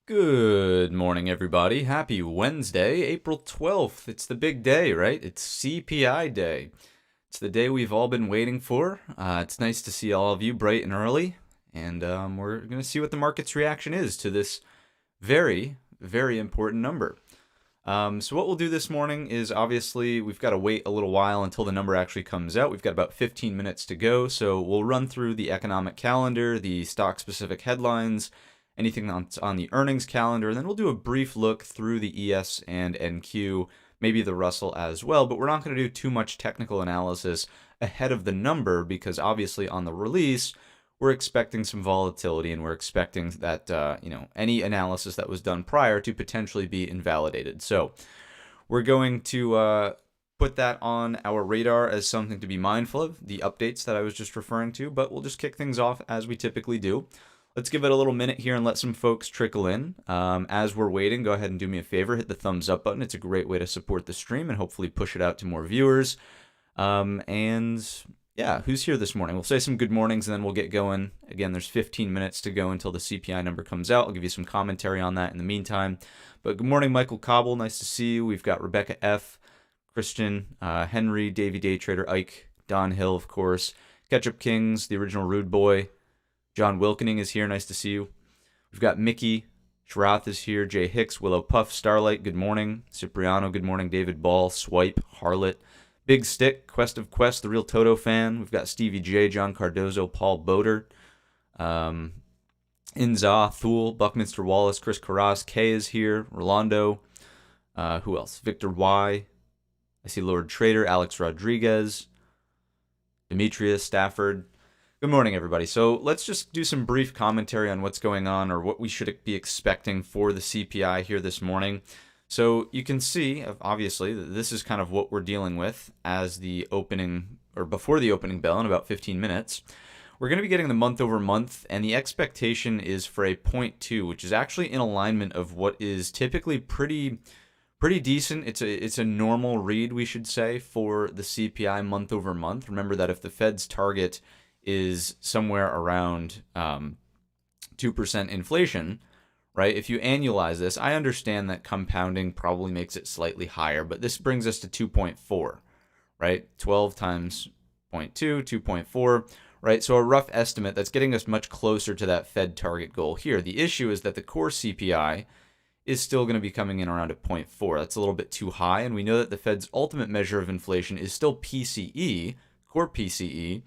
Good morning, everybody. Happy Wednesday, April 12th. It's the big day, right? It's CPI day. It's the day we've all been waiting for. It's nice to see all of you bright and early, and we're going to see what the market's reaction is to this very, very important number. So what we'll do this morning is, obviously, we've got to wait a little while until the number actually comes out. We've got about 15 minutes to go, so we'll run through the economic calendar, the stock-specific headlines, anything that's on the earnings calendar, and then we'll do a brief look through the ES and NQ, maybe the Russell as well, but we're not going to do too much technical analysis ahead of the number because obviously on the release, we're expecting some volatility and we're expecting that, any analysis that was done prior to potentially be invalidated. So we're going to put that on our radar as something to be mindful of, the updates that I was just referring to, but we'll just kick things off as we typically do. Let's give it a little minute here and let some folks trickle in. As we're waiting, go ahead and do me a favor, hit the thumbs up button. It's a great way to support the stream and hopefully push it out to more viewers. And yeah, who's here this morning? We'll say some good mornings and then we'll get going. Again, there's 15 minutes to go until the CPI number comes out. I'll give you some commentary on that in the meantime. But good morning, Michael Cobble. Nice to see you. We've got Rebecca F., Christian, Henry, Davey Day Trader, Ike, Don Hill, of course, Ketchup Kings, the original Rude Boy. John Wilkening is here. Nice to see you. We've got Mickey. Sharath is here. Jay Hicks. Willow Puff. Starlight. Good morning. Cipriano. Good morning. David Ball. Swipe. Harlot. Big Stick. Quest of Quest. The Real Toto Fan. We've got Stevie J. John Cardozo. Paul Boder. Inza. Thule. Buckminster Wallace. Chris Carras. Kay is here. Rolando. Who else? Victor Y. I see Lord Trader. Alex Rodriguez. Demetrius. Stafford. Good morning, everybody. So let's just do some brief commentary on what's going on or what we should be expecting for the CPI here this morning. So you can see, obviously, that this is kind of what we're dealing with as the opening or before the opening bell in about 15 minutes. We're going to be getting the month over month, and the expectation is for a 0.2, which is actually in alignment of what is typically pretty decent. It's a normal read, we should say, for the CPI month over month. Remember that if the Fed's target is somewhere around 2% inflation, right? If you annualize this, I understand that compounding probably makes it slightly higher, but this brings us to 2.4, right? 12 times 0.2, 2.4, right? So a rough estimate that's getting us much closer to that Fed target goal here. The issue is that the core CPI is still going to be coming in around at 0.4. That's a little bit too high, and we know that the Fed's ultimate measure of inflation is still PCE, core PCE,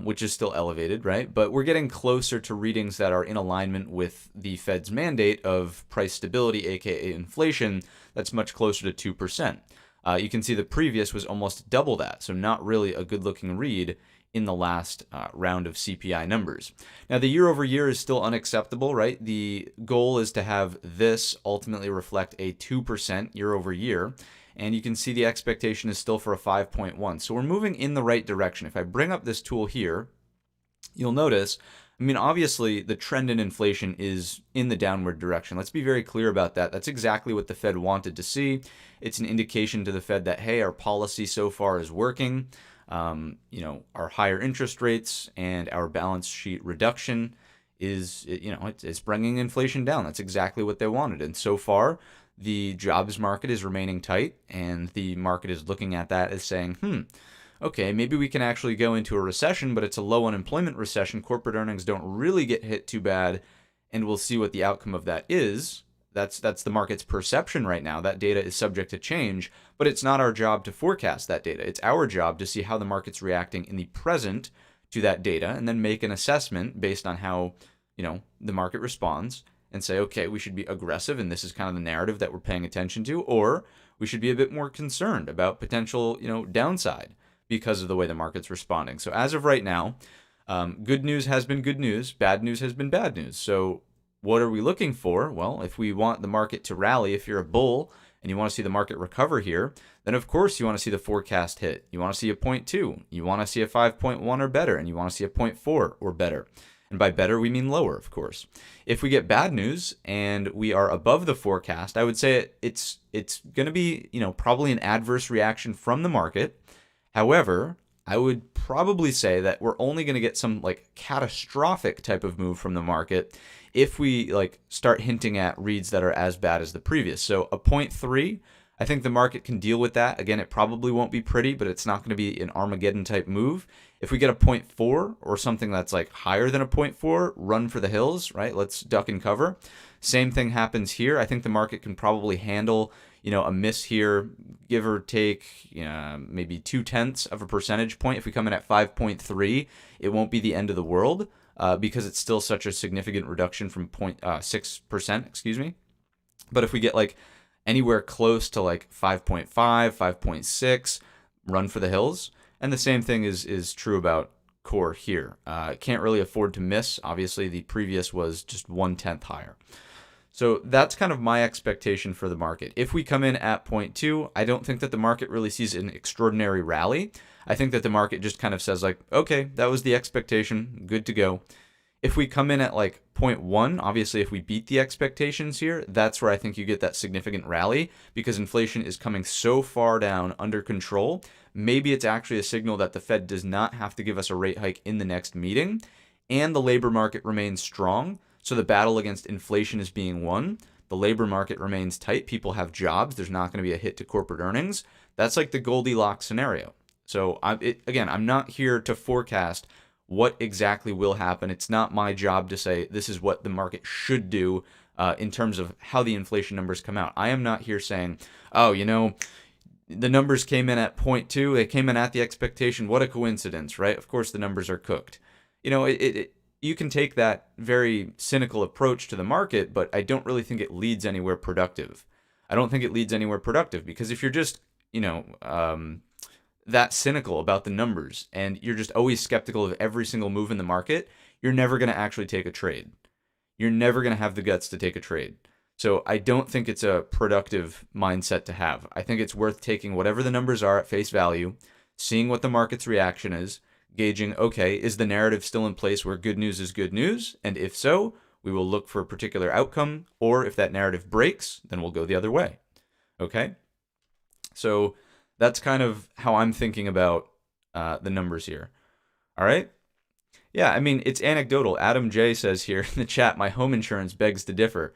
which is still elevated, right? But we're getting closer to readings that are in alignment with the Fed's mandate of price stability, aka inflation, that's much closer to 2%. You can see the previous was almost double that, so not really a good-looking read in the last round of CPI numbers. Now, the year over year is still unacceptable, right? The goal is to have this ultimately reflect a 2% year over year. And you can see the expectation is still for a 5.1. So we're moving in the right direction. If I bring up this tool here, you'll notice, obviously the trend in inflation is in the downward direction. Let's be very clear about that. That's exactly what the Fed wanted to see. It's an indication to the Fed that, hey, our policy so far is working. Our higher interest rates and our balance sheet reduction is, it's bringing inflation down. That's exactly what they wanted. And so far, the jobs market is remaining tight, and the market is looking at that as saying, okay, maybe we can actually go into a recession, but it's a low unemployment recession. Corporate earnings don't really get hit too bad, and we'll see what the outcome of that is. That's the market's perception right now. That data is subject to change, but it's not our job to forecast that data. It's our job to see how the market's reacting in the present to that data, and then make an assessment based on how, the market responds, and say, okay, we should be aggressive, and this is kind of the narrative that we're paying attention to, or we should be a bit more concerned about potential, downside because of the way the market's responding. So as of right now, good news has been good news, bad news has been bad news. So what are we looking for? Well, if we want the market to rally, if you're a bull and you want to see the market recover here, then of course you want to see the forecast hit. You want to see a 0.2, you want to see a 5.1 or better, and you want to see a 0.4 or better. And by better, we mean lower, of course. If we get bad news and we are above the forecast, I would say it's going to be, probably an adverse reaction from the market. However, I would probably say that we're only going to get some catastrophic type of move from the market if we start hinting at reads that are as bad as the previous. So a 0.3, I think the market can deal with that. Again, it probably won't be pretty, but it's not going to be an Armageddon type move. If we get a 0.4 or something that's higher than a 0.4, run for the hills, right? Let's duck and cover. Same thing happens here. I think the market can probably handle, a miss here, give or take, maybe 0.2 of a percentage point. If we come in at 5.3, it won't be the end of the world because it's still such a significant reduction from 0.6%, But if we get anywhere close to 5.5, 5.6, run for the hills. And the same thing is true about core here. Can't really afford to miss. Obviously, the previous was just 1/10 higher. So that's kind of my expectation for the market. If we come in at 0.2, I don't think that the market really sees an extraordinary rally. I think that the market just kind of says okay, that was the expectation, good to go. If we come in at 0.1, obviously if we beat the expectations here, that's where I think you get that significant rally because inflation is coming so far down under control. Maybe it's actually a signal that the Fed does not have to give us a rate hike in the next meeting and the labor market remains strong. So the battle against inflation is being won. The labor market remains tight. People have jobs. There's not going to be a hit to corporate earnings. That's the Goldilocks scenario. So I'm not here to forecast what exactly will happen. It's not my job to say this is what the market should do in terms of how the inflation numbers come out. I am not here saying, the numbers came in at 0.2. They came in at the expectation. What a coincidence, right? Of course, the numbers are cooked. You can take that very cynical approach to the market, but I don't really think it leads anywhere productive. I don't think it leads anywhere productive because if you're just, that cynical about the numbers and you're just always skeptical of every single move in the market, you're never going to actually take a trade. You're never going to have the guts to take a trade. So I don't think it's a productive mindset to have. I think it's worth taking whatever the numbers are at face value, seeing what the market's reaction is, gauging, okay, is the narrative still in place where good news is good news? And if so, we will look for a particular outcome. Or if that narrative breaks, then we'll go the other way. Okay? So that's kind of how I'm thinking about the numbers here. All right? Yeah, it's anecdotal. Adam J says here in the chat, my home insurance begs to differ.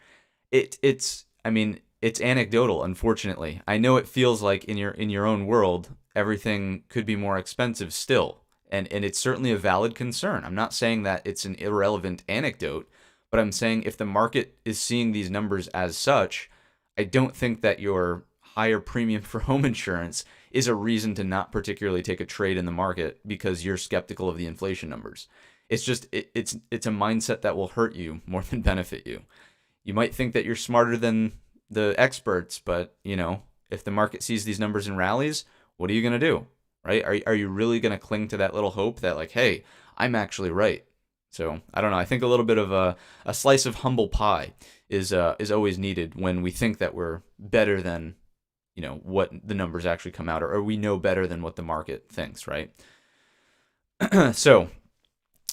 It's anecdotal, unfortunately. I know it feels like in your own world, everything could be more expensive still. And it's certainly a valid concern. I'm not saying that it's an irrelevant anecdote, but I'm saying if the market is seeing these numbers as such, I don't think that your higher premium for home insurance is a reason to not particularly take a trade in the market because you're skeptical of the inflation numbers. It's just it's a mindset that will hurt you more than benefit you. You might think that you're smarter than the experts, but if the market sees these numbers and rallies, what are you going to do? Right? Are you really going to cling to that little hope that hey, I'm actually right? So I don't know. I think a little bit of a slice of humble pie is always needed when we think that we're better than what the numbers actually come out, or we know better than what the market thinks, right? So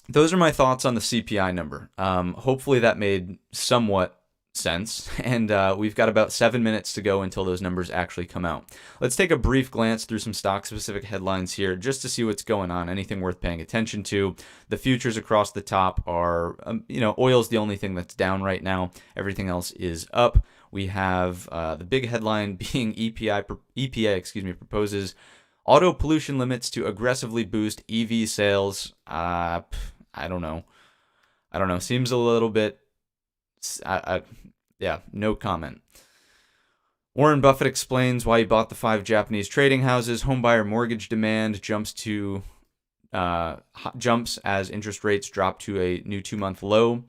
those are my thoughts on the CPI number. Hopefully that made somewhat sense, and we've got about 7 minutes to go until those numbers actually come out. Let's take a brief glance through some stock-specific headlines here just to see what's going on, anything worth paying attention to. The futures across the top are, oil's the only thing that's down right now. Everything else is up. We have the big headline being EPA proposes auto pollution limits to aggressively boost EV sales. I don't know. Seems a little bit. Yeah, no comment. Warren Buffett explains why he bought the 5 Japanese trading houses. Homebuyer mortgage demand jumps as interest rates drop to a new 2-month low.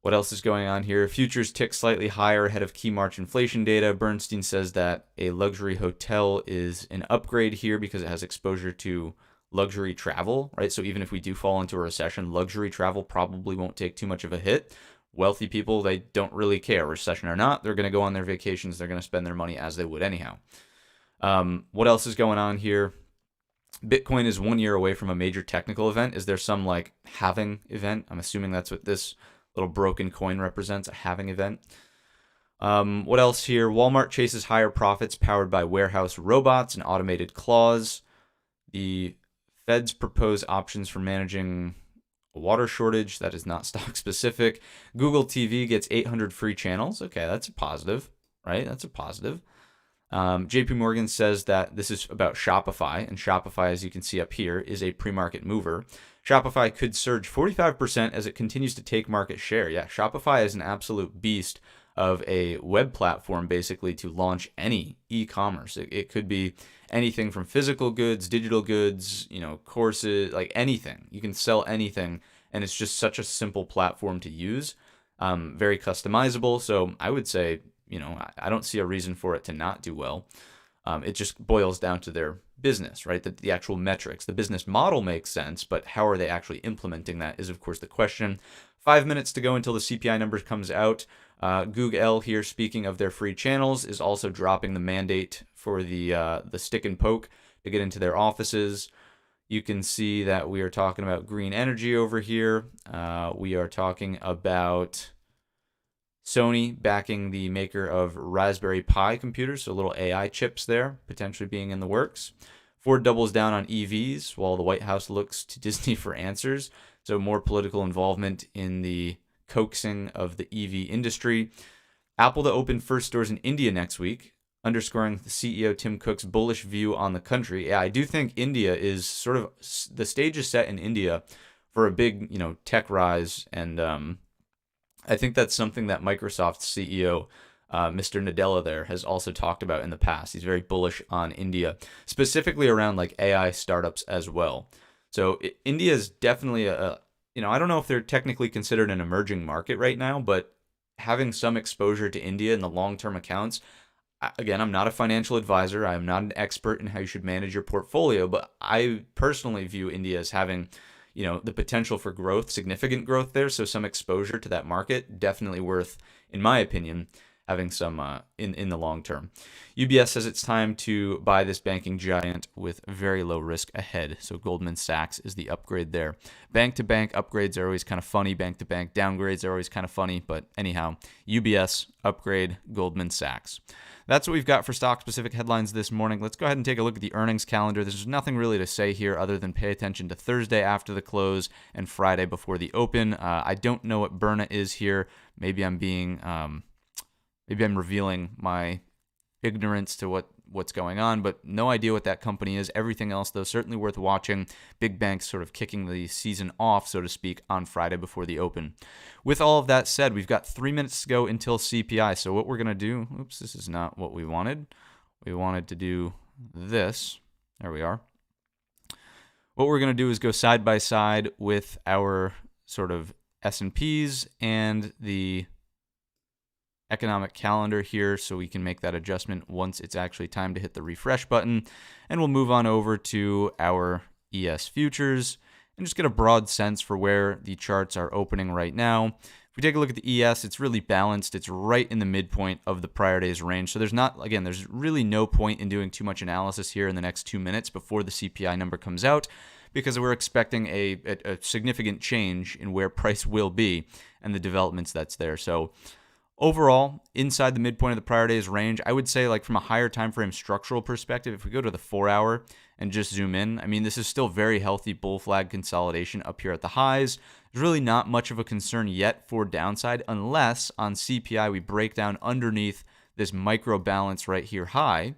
What else is going on here? Futures tick slightly higher ahead of key March inflation data. Bernstein says that a luxury hotel is an upgrade here because it has exposure to luxury travel, right? So even if we do fall into a recession, luxury travel probably won't take too much of a hit. Wealthy people, they don't really care, recession or not. They're going to go on their vacations. They're going to spend their money as they would anyhow. What else is going on here? Bitcoin is 1 year away from a major technical event. Is there some halving event? I'm assuming that's what this little broken coin represents, a halving event. What else here? Walmart chases higher profits powered by warehouse robots and automated claws. The Feds propose options for managing a water shortage. That is not stock specific. Google TV gets 800 free channels. Okay, that's a positive, right? That's a positive. JP Morgan says that this is about Shopify, and Shopify, as you can see up here, is a pre-market mover. Shopify could surge 45% as it continues to take market share. Yeah, Shopify is an absolute beast of a web platform, basically, to launch any e-commerce. It could be anything from physical goods, digital goods, courses, anything. You can sell anything, and it's just such a simple platform to use. Very customizable. So I would say, I don't see a reason for it to not do well. It just boils down to their business, right? The actual metrics. The business model makes sense, but how are they actually implementing that is, of course, the question. 5 minutes to go until the CPI numbers comes out. Google here, speaking of their free channels, is also dropping the mandate for the stick and poke to get into their offices. You can see that we are talking about green energy over here. We are talking about Sony backing the maker of Raspberry Pi computers, so little AI chips there, potentially being in the works. Ford doubles down on EVs while the White House looks to Disney for answers. So more political involvement in the coaxing of the EV industry. Apple to open first stores in India next week, underscoring the CEO Tim Cook's bullish view on the country. Yeah, I do think India is sort of, the stage is set in India for a big, tech rise, and I think that's something that Microsoft's CEO, Mr. Nadella there, has also talked about in the past. He's very bullish on India, specifically around AI startups as well. So India is definitely I don't know if they're technically considered an emerging market right now, but having some exposure to India in the long-term accounts, again, I'm not a financial advisor. I'm not an expert in how you should manage your portfolio, but I personally view India as having the potential for growth, significant growth there. So some exposure to that market, definitely worth, in my opinion, having some in the long term. UBS says it's time to buy this banking giant with very low risk ahead. So Goldman Sachs is the upgrade there. Bank-to-bank upgrades are always kind of funny. Bank-to-bank downgrades are always kind of funny. But anyhow, UBS, upgrade, Goldman Sachs. That's what we've got for stock-specific headlines this morning. Let's go ahead and take a look at the earnings calendar. There's nothing really to say here other than pay attention to Thursday after the close and Friday before the open. I don't know what Berna is here. Maybe I'm revealing my ignorance to what's going on, but no idea what that company is. Everything else, though, certainly worth watching. Big banks sort of kicking the season off, so to speak, on Friday before the open. With all of that said, we've got 3 minutes to go until CPI. So what we're going to do, oops, this is not what we wanted. We wanted to do this. There we are. What we're going to do is go side by side with our sort of S&Ps and the economic calendar here, so we can make that adjustment once it's actually time to hit the refresh button. And we'll move on over to our ES futures and just get a broad sense for where the charts are opening right now. If we take a look at the ES, it's really balanced. It's right in the midpoint of the prior day's range. So there's really no point in doing too much analysis here in the next 2 minutes before the CPI number comes out, because we're expecting a significant change in where price will be and the developments that's there. So Overall, inside the midpoint of the prior day's range, I would say, like, from a higher time frame structural perspective, if we go to the 4-hour and just zoom in, I mean, this is still very healthy bull flag consolidation up here at the highs. There's really not much of a concern yet for downside unless on CPI we break down underneath this micro balance right here high,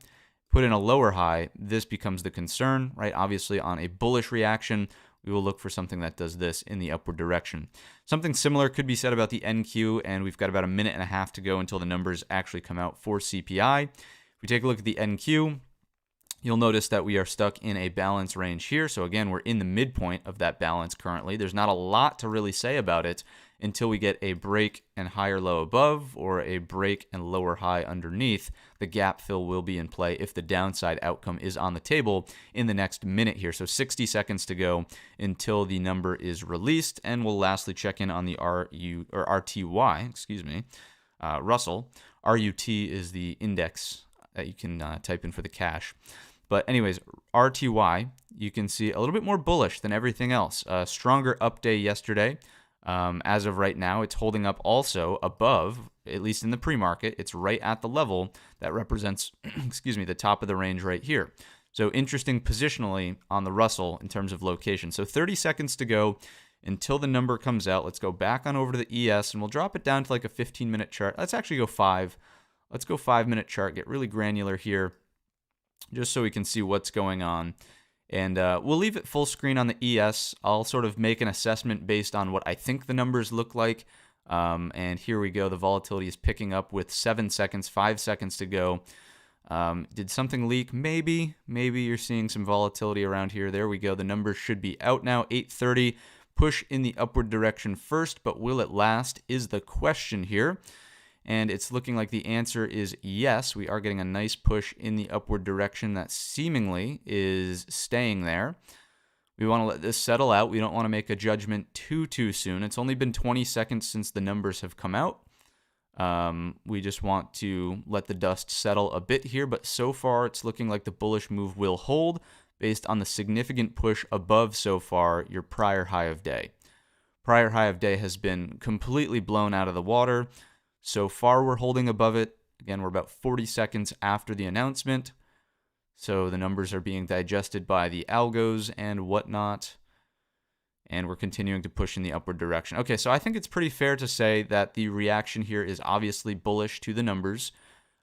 put in a lower high. This becomes the concern, right? Obviously, on a bullish reaction, we will look for something that does this in the upward direction. Something similar could be said about the NQ, and we've got about a minute and a half to go until the numbers actually come out for CPI. If we take a look at the NQ, you'll notice that we are stuck in a balance range here. So again, we're in the midpoint of that balance currently. There's not a lot to really say about it until we get a break and higher low above or a break and lower high underneath. The gap fill will be in play if the downside outcome is on the table in the next minute here. So 60 seconds to go until the number is released. And we'll lastly check in on the RTY, Russell. RUT is the index that you can type in for the cash. But anyways, RTY, you can see a little bit more bullish than everything else. A stronger up day yesterday. As of right now, it's holding up also above, at least in the pre-market. It's right at the level that represents, the top of the range right here. So interesting positionally on the Russell in terms of location. So 30 seconds to go until the number comes out. Let's go back on over to the ES, and we'll drop it down to like a 15-minute chart. Let's actually go 5. Let's go 5-minute chart, get really granular here, just so we can see what's going on. And we'll leave it full screen on the ES. I'll sort of make an assessment based on what I think the numbers look like. And here we go. The volatility is picking up with 7 seconds, 5 seconds to go. Did something leak? Maybe. Maybe you're seeing some volatility around here. There we go. The numbers should be out now. 8:30. Push in the upward direction first, but will it last is the question here. And it's looking like the answer is yes. We are getting a nice push in the upward direction that seemingly is staying there. We want to let this settle out. We don't want to make a judgment too soon. It's only been 20 seconds since the numbers have come out. We just want to let the dust settle a bit here, but so far it's looking like the bullish move will hold based on the significant push above so far your prior high of day. Prior high of day has been completely blown out of the water. So far, we're holding above it. Again, we're about 40 seconds after the announcement. So the numbers are being digested by the algos and whatnot. And we're continuing to push in the upward direction. Okay, so I think it's pretty fair to say that the reaction here is obviously bullish to the numbers.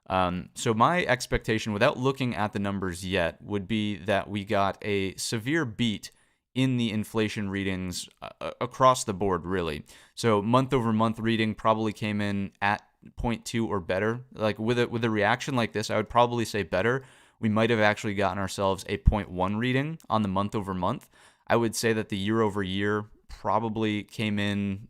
So my expectation, without looking at the numbers yet, would be that we got a severe beat in the inflation readings across the board, really. So month-over-month reading probably came in at 0.2 or better. Like with a reaction like this, I would probably say better. We might have actually gotten ourselves a 0.1 reading on the month-over-month. I would say that the year-over-year probably came in,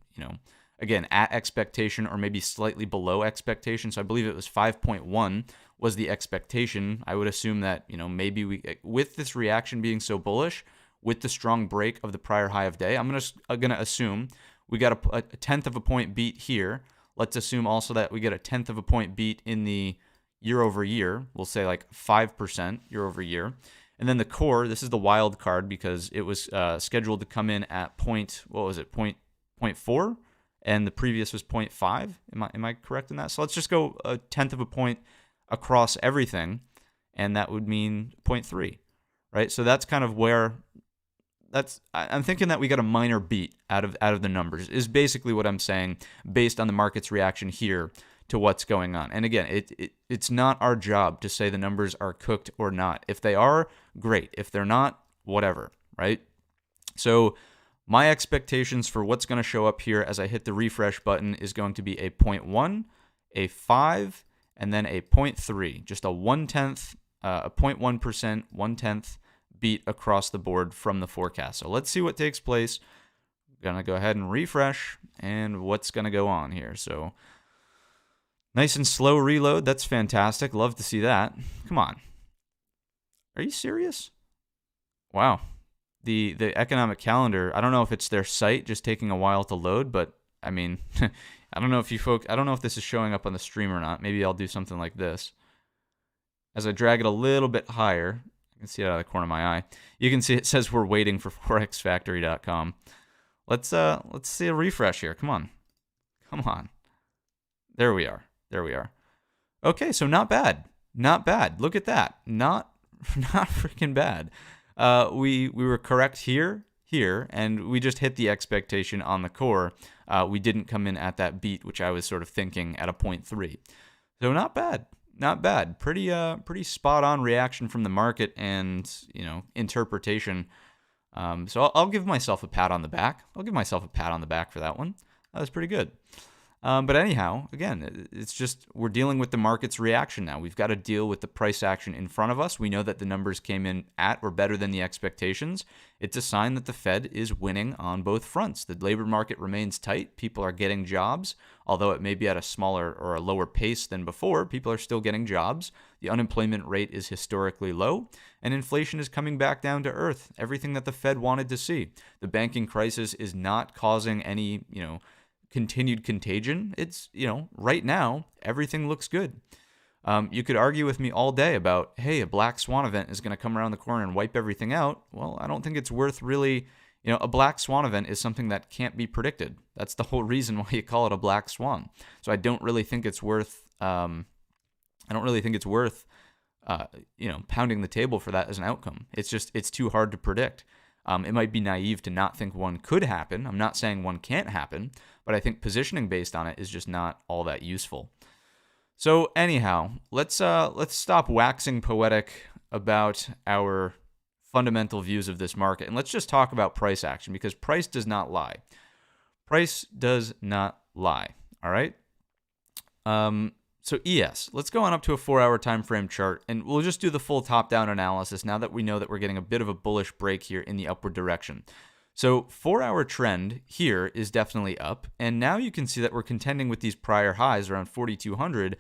again, at expectation or maybe slightly below expectation. So I believe it was 5.1 was the expectation. I would assume that, maybe with this reaction being so bullish, with the strong break of the prior high of day, I'm gonna assume we got a 1/10 of a point beat here. Let's assume also that we get a 1/10 of a point beat in the year over year. We'll say like 5% year over year. And then the core, this is the wild card because it was scheduled to come in at 0.4, and the previous was 0.5. Am I correct in that? So let's just go a 1/10 of a point across everything, and that would mean 0.3, right? So that's kind of where. I'm thinking that we got a minor beat out of the numbers is basically what I'm saying based on the market's reaction here to what's going on. And again, it's not our job to say the numbers are cooked or not. If they are, great. If they're not, whatever, right? So my expectations for what's going to show up here as I hit the refresh button is going to be a 0.1, a 5, and then a 0.3, just a 1/10, a 0.1%, 1/10 beat across the board from the forecast. So let's see what takes place. I'm going to go ahead and refresh and what's going to go on here. So nice and slow reload. That's fantastic. Love to see that. Come on. Are you serious? Wow. The economic calendar, I don't know if it's their site just taking a while to load, but I mean, I don't know if this is showing up on the stream or not. Maybe I'll do something like this. As I drag it a little bit higher, I can see it out of the corner of my eye. You can see it says we're waiting for forexfactory.com. Let's see a refresh here. Come on. There we are. There we are. Okay, so not bad. Not bad. Look at that. Not not freaking bad. We were correct here, and we just hit the expectation on the core. We didn't come in at that beat, which I was sort of thinking at a 0.3. So not bad. Not bad. Pretty spot on reaction from the market and, interpretation. So I'll give myself a pat on the back. I'll give myself a pat on the back for that one. That was pretty good. But anyhow, again, it's just we're dealing with the market's reaction now. We've got to deal with the price action in front of us. We know that the numbers came in at or better than the expectations. It's a sign that the Fed is winning on both fronts. The labor market remains tight. People are getting jobs, although it may be at a smaller or a lower pace than before. People are still getting jobs. The unemployment rate is historically low, and inflation is coming back down to earth. Everything that the Fed wanted to see. The banking crisis is not causing any, continued contagion. It's, right now, everything looks good. You could argue with me all day about, hey, a black swan event is going to come around the corner and wipe everything out. Well, I don't think it's worth really, a black swan event is something that can't be predicted. That's the whole reason why you call it a black swan. So I don't really think it's worth, pounding the table for that as an outcome. It's too hard to predict. It might be naive to not think one could happen. I'm not saying one can't happen, but I think positioning based on it is just not all that useful. So anyhow, let's stop waxing poetic about our fundamental views of this market, and let's just talk about price action, because price does not lie. Price does not lie. All right. So ES, let's go on up to a 4-hour time frame chart, and we'll just do the full top-down analysis now that we know that we're getting a bit of a bullish break here in the upward direction. So 4-hour trend here is definitely up, and now you can see that we're contending with these prior highs around 4,200,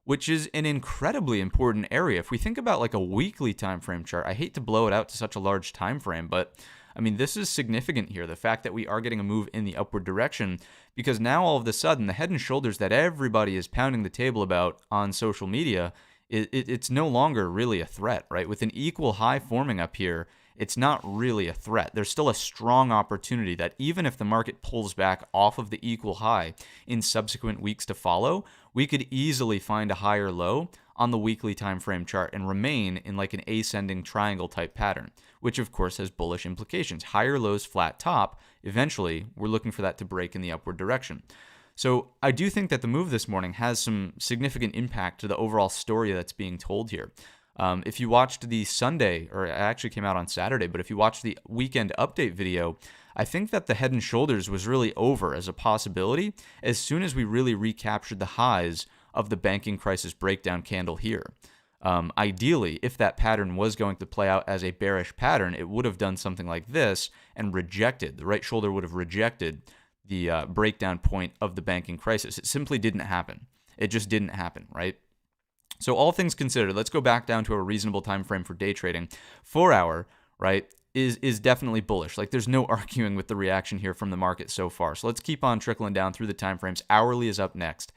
which is an incredibly important area. If we think about like a weekly time frame chart, I hate to blow it out to such a large time frame, but I mean, this is significant here, the fact that we are getting a move in the upward direction, because now all of a sudden, the head and shoulders that everybody is pounding the table about on social media, it's no longer really a threat, right? With an equal high forming up here, it's not really a threat. There's still a strong opportunity that even if the market pulls back off of the equal high in subsequent weeks to follow, we could easily find a higher low on the weekly time frame chart and remain in like an ascending triangle type pattern, which of course has bullish implications. Higher lows, flat top. Eventually, we're looking for that to break in the upward direction. So I do think that the move this morning has some significant impact to the overall story that's being told here. If you watched the Sunday, or it actually came out on Saturday, but if you watched the weekend update video, I think that the head and shoulders was really over as a possibility as soon as we really recaptured the highs of the banking crisis breakdown candle here. Ideally, if that pattern was going to play out as a bearish pattern, it would have done something like this and rejected. The right shoulder would have rejected the breakdown point of the banking crisis. It simply didn't happen. It just didn't happen, right? So all things considered, let's go back down to a reasonable time frame for day trading. 4-hour, right, is definitely bullish. Like there's no arguing with the reaction here from the market so far. So let's keep on trickling down through the time frames. Hourly is up next.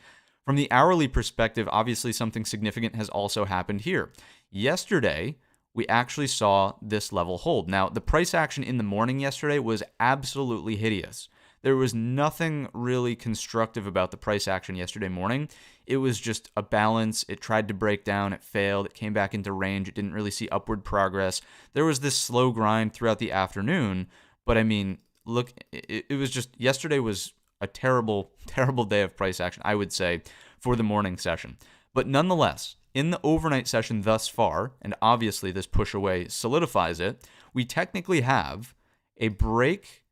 From the hourly perspective, obviously something significant has also happened here. Yesterday, we actually saw this level hold. Now, the price action in the morning yesterday was absolutely hideous. There was nothing really constructive about the price action yesterday morning. It was just a balance. It tried to break down. It failed. It came back into range. It didn't really see upward progress. There was this slow grind throughout the afternoon. But I mean, look, it was just, yesterday was a terrible, terrible day of price action, I would say, for the morning session. But nonetheless, in the overnight session thus far, and obviously this push away solidifies it, we technically have a break,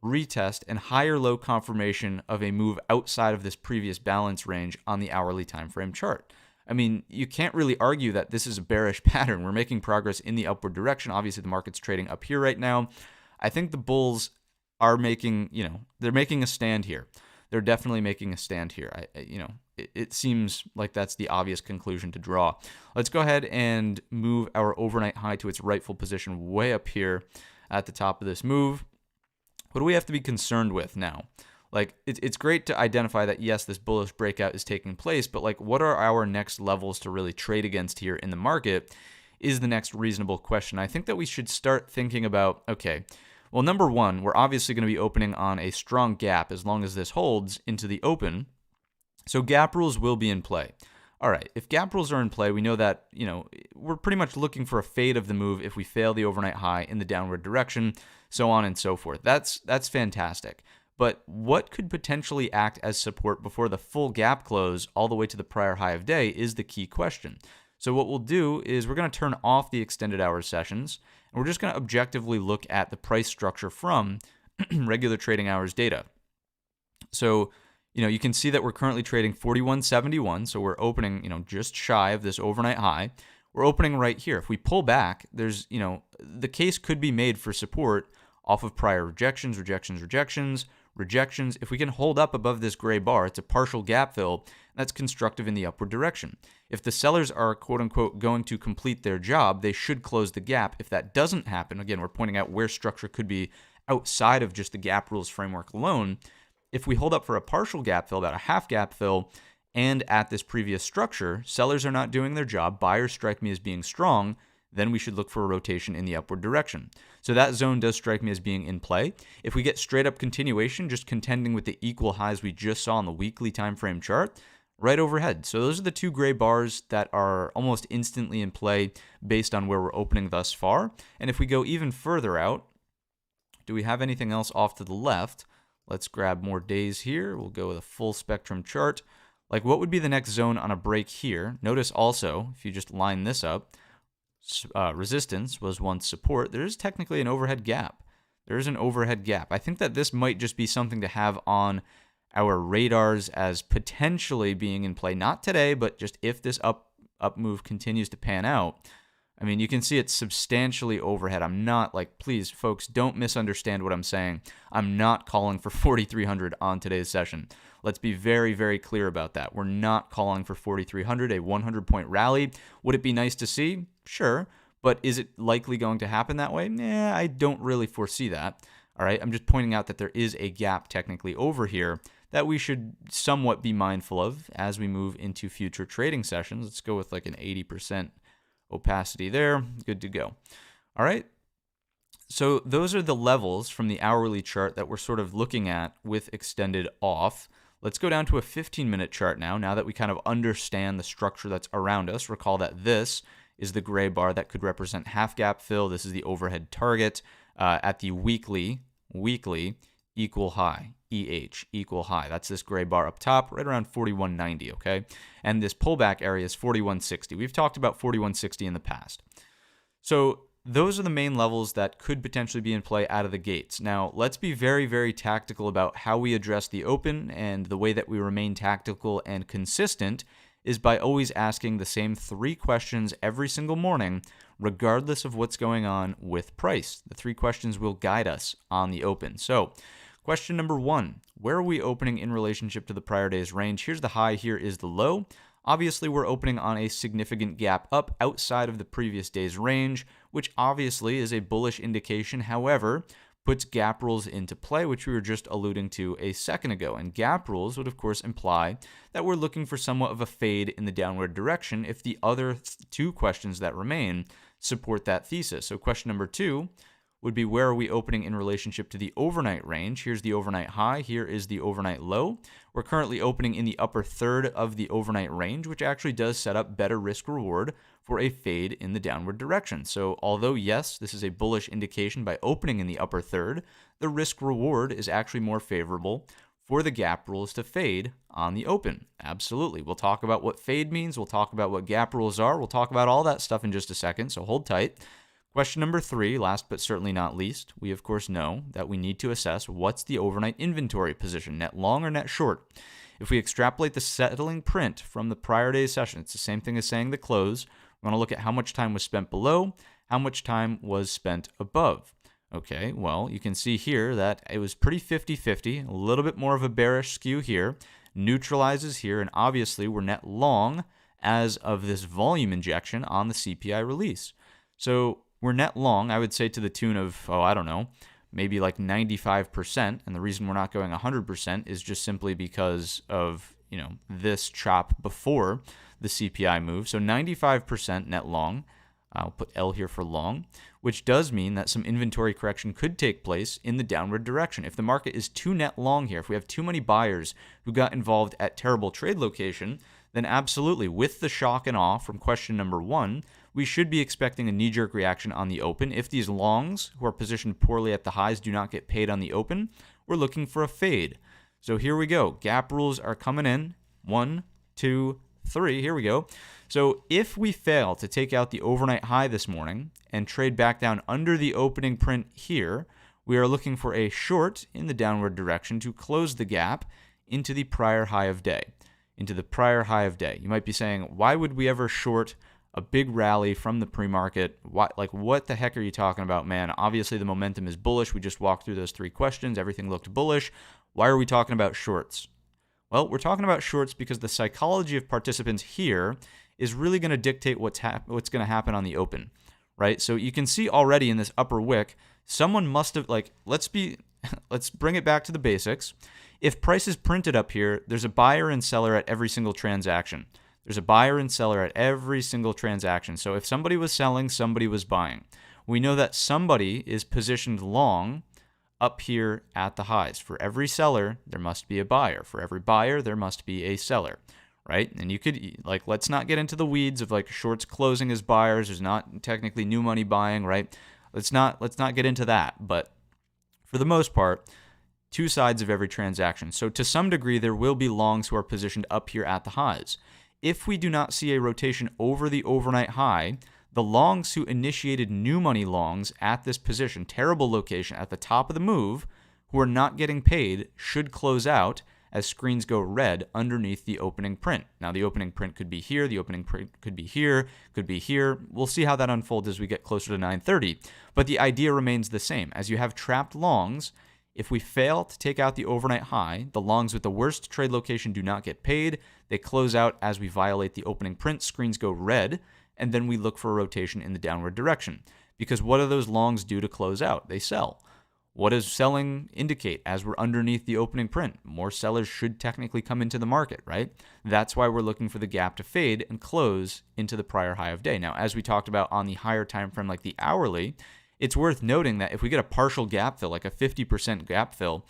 retest, and higher low confirmation of a move outside of this previous balance range on the hourly time frame chart. I mean, you can't really argue that this is a bearish pattern. We're making progress in the upward direction. Obviously, the market's trading up here right now. I think the bulls are making, they're making a stand here. They're definitely making a stand here. It seems like that's the obvious conclusion to draw. Let's go ahead and move our overnight high to its rightful position way up here at the top of this move. What do we have to be concerned with now? Like, it's great to identify that, yes, this bullish breakout is taking place, but like, what are our next levels to really trade against here in the market is the next reasonable question. I think that we should start thinking about, okay, well, number one, we're obviously going to be opening on a strong gap as long as this holds into the open. So gap rules will be in play. All right, if gap rules are in play, we know that, we're pretty much looking for a fade of the move if we fail the overnight high in the downward direction, so on and so forth. That's fantastic. But what could potentially act as support before the full gap close all the way to the prior high of day is the key question. So what we'll do is we're going to turn off the extended hours sessions, and we're just going to objectively look at the price structure from regular trading hours data. So, you can see that we're currently trading 41.71, so we're opening, just shy of this overnight high. We're opening right here. If we pull back, there's, the case could be made for support off of prior rejections. If we can hold up above this gray bar, it's a partial gap fill, and that's constructive in the upward direction. If the sellers are, quote unquote, going to complete their job, they should close the gap. If that doesn't happen, again, we're pointing out where structure could be outside of just the gap rules framework alone. If we hold up for a partial gap fill, about a half gap fill, and at this previous structure, sellers are not doing their job, buyers strike me as being strong, then we should look for a rotation in the upward direction. So that zone does strike me as being in play. If we get straight up continuation, just contending with the equal highs we just saw on the weekly time frame chart, right overhead. So those are the two gray bars that are almost instantly in play based on where we're opening thus far. And if we go even further out, do we have anything else off to the left? Let's grab more days here. We'll go with a full spectrum chart. Like, what would be the next zone on a break here? Notice also, if you just line this up, resistance was once support. There is technically an overhead gap. There is an overhead gap. I think that this might just be something to have on our radars as potentially being in play. Not today, but just if this up move continues to pan out. I mean, you can see it's substantially overhead. I'm not please, folks, don't misunderstand what I'm saying. I'm not calling for 4,300 on today's session. Let's be very, very clear about that. We're not calling for 4,300, a 100-point rally. Would it be nice to see? Sure. But is it likely going to happen that way? I don't really foresee that. All right. I'm just pointing out that there is a gap technically over here that we should somewhat be mindful of as we move into future trading sessions. Let's go with an 80% opacity there. Good to go. All right. So those are the levels from the hourly chart that we're sort of looking at with extended off. Let's go down to a 15-minute chart now that we kind of understand the structure that's around us. Recall that this is the gray bar that could represent half gap fill. This is the overhead target at the weekly equal high, equal high. That's this gray bar up top, right around 41.90, okay? And this pullback area is 41.60. We've talked about 41.60 in the past. So those are the main levels that could potentially be in play out of the gates. Now, let's be very, very tactical about how we address the open, and the way that we remain tactical and consistent is by always asking the same 3 questions every single morning, regardless of what's going on with price. The 3 questions will guide us on the open. So, question number 1, where are we opening in relationship to the prior day's range? Here's the high, here is the low. Obviously, we're opening on a significant gap up outside of the previous day's range, which obviously is a bullish indication. However, puts gap rules into play, which we were just alluding to a second ago. And gap rules would, of course, imply that we're looking for somewhat of a fade in the downward direction if the other 2 questions that remain support that thesis. So question number 2 would be, where are we opening in relationship to the overnight range? Here's the overnight high. Here is the overnight low. We're currently opening in the upper third of the overnight range, which actually does set up better risk reward for a fade in the downward direction. So although, yes, this is a bullish indication by opening in the upper third, the risk reward is actually more favorable for the gap rules to fade on the open. Absolutely. We'll talk about what fade means. We'll talk about what gap rules are. We'll talk about all that stuff in just a second, so hold tight. Question number 3, last but certainly not least, we of course know that we need to assess what's the overnight inventory position, net long or net short. If we extrapolate the settling print from the prior day's session, it's the same thing as saying the close. We want to look at how much time was spent below, how much time was spent above. Okay, well, you can see here that it was pretty 50-50, a little bit more of a bearish skew here, neutralizes here, and obviously we're net long as of this volume injection on the CPI release. So we're net long, I would say, to the tune of, maybe 95%. And the reason we're not going 100% is just simply because of, this chop before the CPI move. So 95% net long. I'll put L here for long, which does mean that some inventory correction could take place in the downward direction. If the market is too net long here, if we have too many buyers who got involved at terrible trade location, then absolutely, with the shock and awe from question number 1, we should be expecting a knee-jerk reaction on the open. If these longs who are positioned poorly at the highs do not get paid on the open, we're looking for a fade. So here we go. Gap rules are coming in. 1, 2, 3. Here we go. So if we fail to take out the overnight high this morning and trade back down under the opening print here, we are looking for a short in the downward direction to close the gap into the prior high of day. Into the prior high of day. You might be saying, why would we ever short a big rally from the pre-market? What the heck are you talking about, man? Obviously, the momentum is bullish. We just walked through those 3 questions. Everything looked bullish. Why are we talking about shorts? Well, we're talking about shorts because the psychology of participants here is really going to dictate what's going to happen on the open, right? So you can see already in this upper wick, someone must have, let's bring it back to the basics. If price is printed up here, there's a buyer and seller at every single transaction. There's a buyer and seller at every single transaction. So if somebody was selling, somebody was buying. We know that somebody is positioned long up here at the highs. For every seller, there must be a buyer. For every buyer, there must be a seller, right? And you could, let's not get into the weeds of shorts closing as buyers. There's not technically new money buying, right? Let's not get into that. But for the most part, 2 sides of every transaction. So to some degree, there will be longs who are positioned up here at the highs. If we do not see a rotation over the overnight high, the longs who initiated new money longs at this position, terrible location at the top of the move, who are not getting paid, should close out as screens go red underneath the opening print. Now, the opening print could be here, the opening print could be here, could be here. We'll see how that unfolds as we get closer to 9:30. But the idea remains the same. As you have trapped longs, if we fail to take out the overnight high, the longs with the worst trade location do not get paid. They close out as we violate the opening print. Screens go red, and then we look for a rotation in the downward direction. Because what do those longs do to close out? They sell. What does selling indicate as we're underneath the opening print? More sellers should technically come into the market, right? That's why we're looking for the gap to fade and close into the prior high of day. Now, as we talked about on the higher time frame, like the hourly, it's worth noting that if we get a partial gap fill, like a 50% gap fill,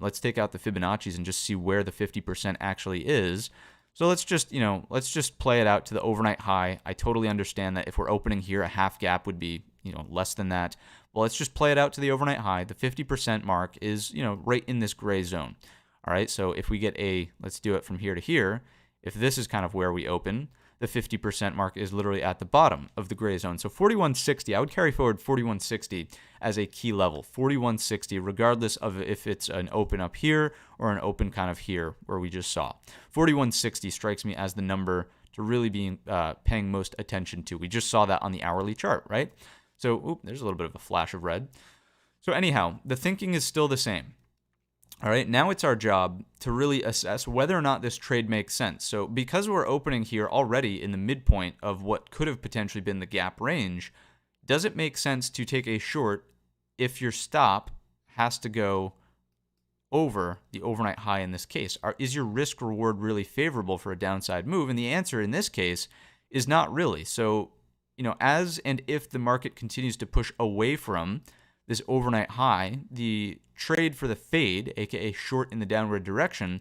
let's take out the Fibonacci's and just see where the 50% actually is. So let's just play it out to the overnight high. I totally understand that if we're opening here, a half gap would be, less than that. Well, let's just play it out to the overnight high. The 50% mark is, right in this gray zone. All right, so if we get let's do it from here to here. If this is kind of where we open, the 50% mark is literally at the bottom of the gray zone. So 4160, I would carry forward 4160 as a key level. 4160, regardless of if it's an open up here or an open kind of here where we just saw. 4160 strikes me as the number to really be paying most attention to. We just saw that on the hourly chart, right? So there's a little bit of a flash of red. So anyhow, the thinking is still the same. All right, now it's our job to really assess whether or not this trade makes sense. So because we're opening here already in the midpoint of what could have potentially been the gap range, does it make sense to take a short if your stop has to go over the overnight high in this case? Is your risk reward really favorable for a downside move? And the answer in this case is not really. So, as and if the market continues to push away from this overnight high, the trade for the fade, aka short in the downward direction,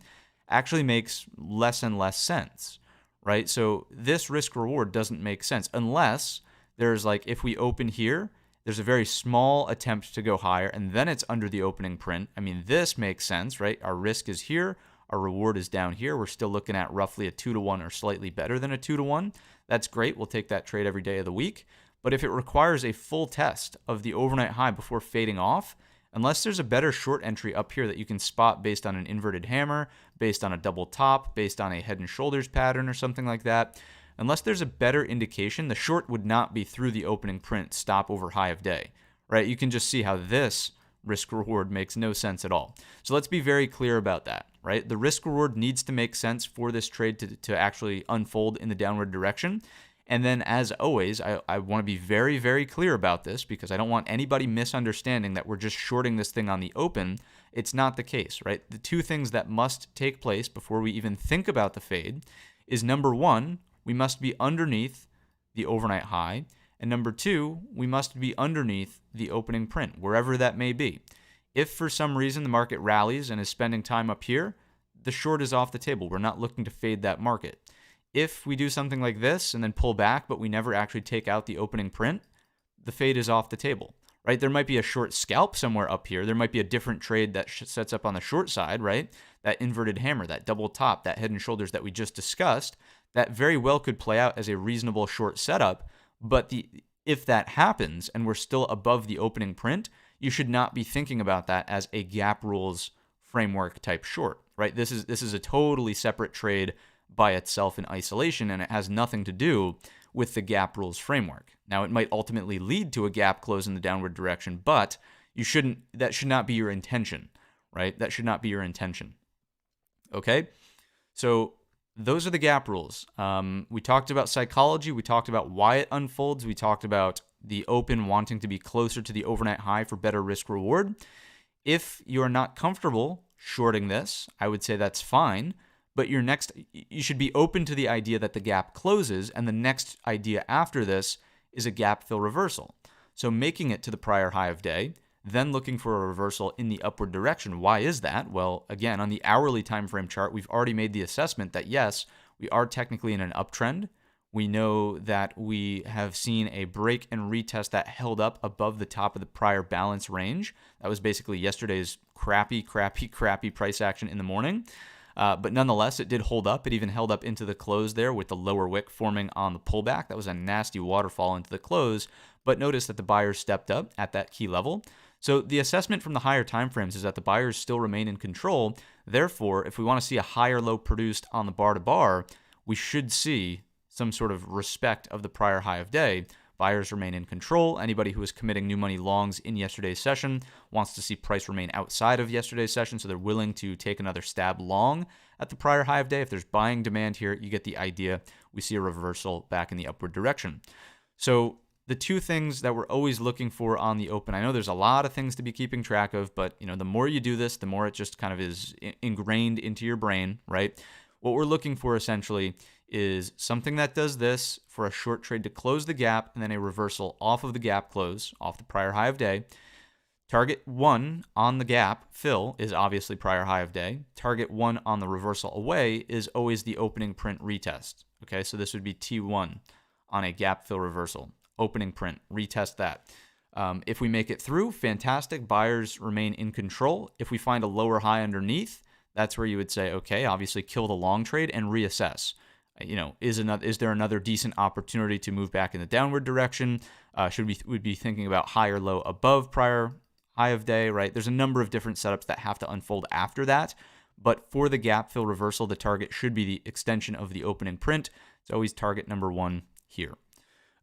actually makes less and less sense, right? So this risk reward doesn't make sense unless there's if we open here, there's a very small attempt to go higher and then it's under the opening print. I mean, this makes sense, right? Our risk is here, our reward is down here. We're still looking at roughly a 2-to-1 or slightly better than a 2-to-1. That's great. We'll take that trade every day of the week. But if it requires a full test of the overnight high before fading off, unless there's a better short entry up here that you can spot based on an inverted hammer, based on a double top, based on a head and shoulders pattern or something like that, unless there's a better indication, the short would not be through the opening print stop over high of day, right? You can just see how this risk reward makes no sense at all. So let's be very clear about that, right? The risk reward needs to make sense for this trade to actually unfold in the downward direction. And then, as always, I want to be very, very clear about this because I don't want anybody misunderstanding that we're just shorting this thing on the open. It's not the case, right? The 2 things that must take place before we even think about the fade is, number 1, we must be underneath the overnight high. And number two, we must be underneath the opening print, wherever that may be. If for some reason the market rallies and is spending time up here, the short is off the table. We're not looking to fade that market. If we do something like this and then pull back, but we never actually take out the opening print, the fade is off the table, right? There might be a short scalp somewhere up here. There might be a different trade that sets up on the short side, right? That inverted hammer, that double top, that head and shoulders that we just discussed, that very well could play out as a reasonable short setup. But if that happens and we're still above the opening print, you should not be thinking about that as a gap rules framework type short, right? This is a totally separate trade by itself in isolation, and it has nothing to do with the gap rules framework. Now, it might ultimately lead to a gap close in the downward direction, but that should not be your intention, right? That should not be your intention. Okay? So those are the gap rules. We talked about psychology. We talked about why it unfolds. We talked about the open wanting to be closer to the overnight high for better risk reward. If you're not comfortable shorting this, I would say that's fine. But you should be open to the idea that the gap closes, and the next idea after this is a gap fill reversal. So making it to the prior high of day, then looking for a reversal in the upward direction. Why is that? Well, again, on the hourly time frame chart, we've already made the assessment that yes, we are technically in an uptrend. We know that we have seen a break and retest that held up above the top of the prior balance range. That was basically yesterday's crappy price action in the morning. But nonetheless, it did hold up. It even held up into the close there with the lower wick forming on the pullback. That was a nasty waterfall into the close. But notice that the buyers stepped up at that key level. So the assessment from the higher time frames is that the buyers still remain in control. Therefore, if we want to see a higher low produced on the bar to bar, we should see some sort of respect of the prior high of day. Buyers remain in control. Anybody who was committing new money longs in yesterday's session wants to see price remain outside of yesterday's session, so they're willing to take another stab long at the prior high of day. If there's buying demand here, you get the idea. We see a reversal back in the upward direction. So the two things that we're always looking for on the open, I know there's a lot of things to be keeping track of, but the more you do this, the more it just kind of is ingrained into your brain, right? What we're looking for essentially is something that does this for a short trade to close the gap and then a reversal off of the gap close, off the prior high of day. Target 1 on the gap fill is obviously prior high of day. Target 1 on the reversal away is always the opening print retest. Okay, so this would be T1 on a gap fill reversal. Opening print, retest that. If we make it through, fantastic. Buyers remain in control. If we find a lower high underneath, that's where you would say, okay, obviously kill the long trade and reassess. Is there another decent opportunity to move back in the downward direction? Should we be thinking about high or low above prior high of day, right? There's a number of different setups that have to unfold after that. But for the gap fill reversal, the target should be the extension of the opening print. It's always target number 1 here.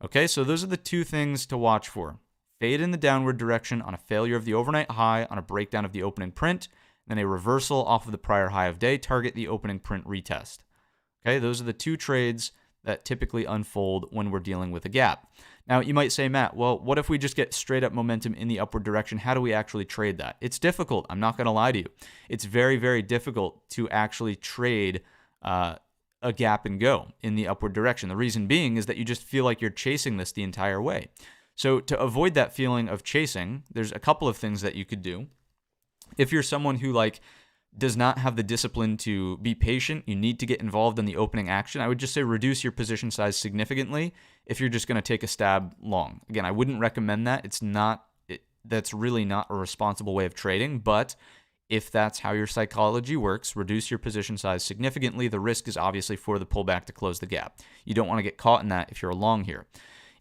Okay, so those are the two things to watch for. Fade in the downward direction on a failure of the overnight high, on a breakdown of the opening print, then a reversal off of the prior high of day, target the opening print retest. Okay, those are the two trades that typically unfold when we're dealing with a gap. Now, you might say, Matt, well, what if we just get straight up momentum in the upward direction? How do we actually trade that? It's difficult. I'm not going to lie to you. It's very, very difficult to actually trade a gap and go in the upward direction. The reason being is that you just feel like you're chasing this the entire way. So to avoid that feeling of chasing, there's a couple of things that you could do. If you're someone who does not have the discipline to be patient, you need to get involved in the opening action, I would just say reduce your position size significantly if you're just going to take a stab long. Again, I wouldn't recommend that. That's really not a responsible way of trading, but if that's how your psychology works, reduce your position size significantly. The risk is obviously for the pullback to close the gap. You don't want to get caught in that if you're long here.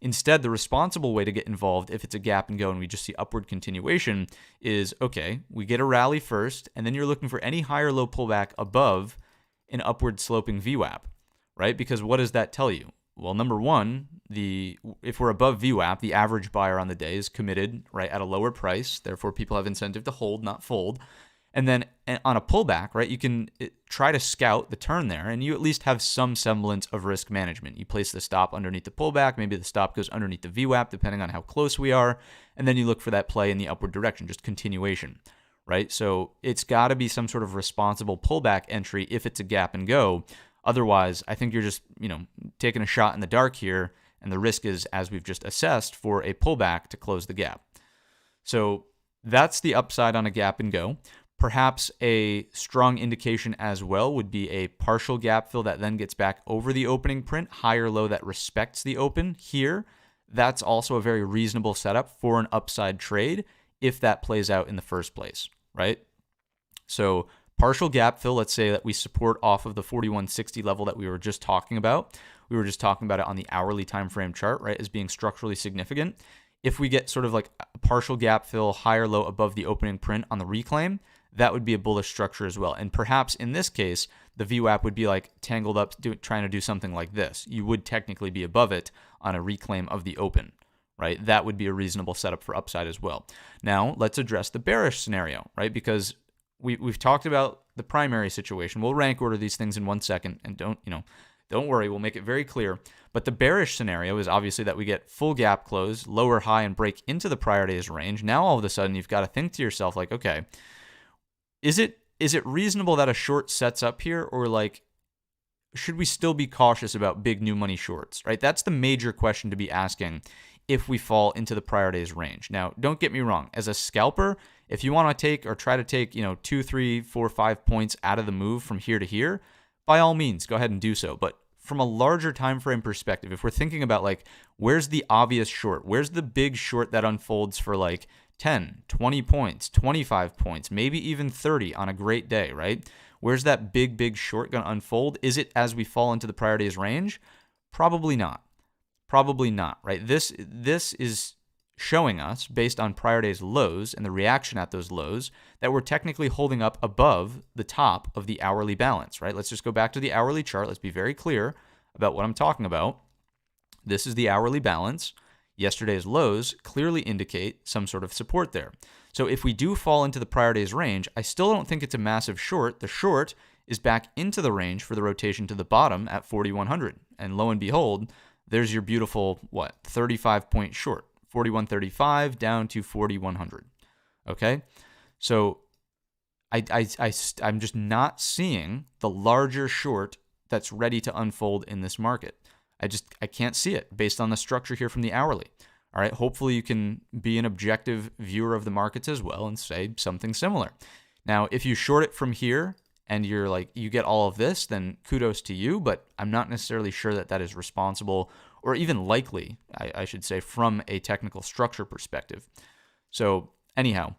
Instead, the responsible way to get involved if it's a gap and go and we just see upward continuation is, okay, we get a rally first, and then you're looking for any high or low pullback above an upward sloping VWAP, right? Because what does that tell you? Well, number one, if we're above VWAP, the average buyer on the day is committed, right, at a lower price. Therefore, people have incentive to hold, not fold. And then on a pullback, right, you can try to scout the turn there, and you at least have some semblance of risk management. You place the stop underneath the pullback. Maybe the stop goes underneath the VWAP, depending on how close we are. And then you look for that play in the upward direction, just continuation, right? So it's got to be some sort of responsible pullback entry if it's a gap and go. Otherwise, I think you're just, taking a shot in the dark here And the risk is, as we've just assessed, for a pullback to close the gap. So that's the upside on a gap and go. Perhaps a strong indication as well would be a partial gap fill that then gets back over the opening print, higher low that respects the open here. That's also a very reasonable setup for an upside trade if that plays out in the first place, right? So partial gap fill, let's say that we support off of the 4160 level that we were just talking about. We were just talking about it on the hourly time frame chart, right, as being structurally significant. If we get sort of like a partial gap fill, higher low above the opening print on the reclaim, that would be a bullish structure as well. And perhaps in this case, the VWAP would be like tangled up trying to do something like this. You would technically be above it on a reclaim of the open, right? That would be a reasonable setup for upside as well. Now, let's address the bearish scenario, right? Because we've talked about the primary situation. We'll rank order these things in 1 second, and don't worry, we'll make it very clear. But the bearish scenario is obviously that we get full gap close, lower high, and break into the prior day's range. Now, all of a sudden, you've got to think to yourself, like, okay, is it reasonable that a short sets up here, or like, should we still be cautious about big new money shorts, right? That's the major question to be asking if we fall into the prior day's range. Now, don't get me wrong. As a scalper, if you want to take or try to take, 2, 3, 4, 5 points out of the move from here to here, by all means, go ahead and do so. But from a larger time frame perspective, if we're thinking about like, where's the obvious short? Where's the big short that unfolds for like 10, 20 points, 25 points, maybe even 30 on a great day, right? Where's that big short going to unfold? Is it as we fall into the prior day's range? Probably not. Probably not, right? This is showing us, based on prior day's lows and the reaction at those lows, that we're technically holding up above the top of the hourly balance, right? Let's just go back to the hourly chart. Let's be very clear about what I'm talking about. This is the hourly balance. Yesterday's lows clearly indicate some sort of support there. So if we do fall into the prior day's range, I still don't think it's a massive short. The short is back into the range for the rotation to the bottom at 4,100. And lo and behold, there's your beautiful, 35-point short. 41.35 down to 4,100. Okay? So I'm just not seeing the larger short that's ready to unfold in this market. I can't see it based on the structure here from the hourly. All right, hopefully you can be an objective viewer of the markets as well and say something similar. Now, if you short it from here and you're like, you get all of this, then kudos to you, but I'm not necessarily sure that that is responsible or even likely, I should say, from a technical structure perspective. So anyhow,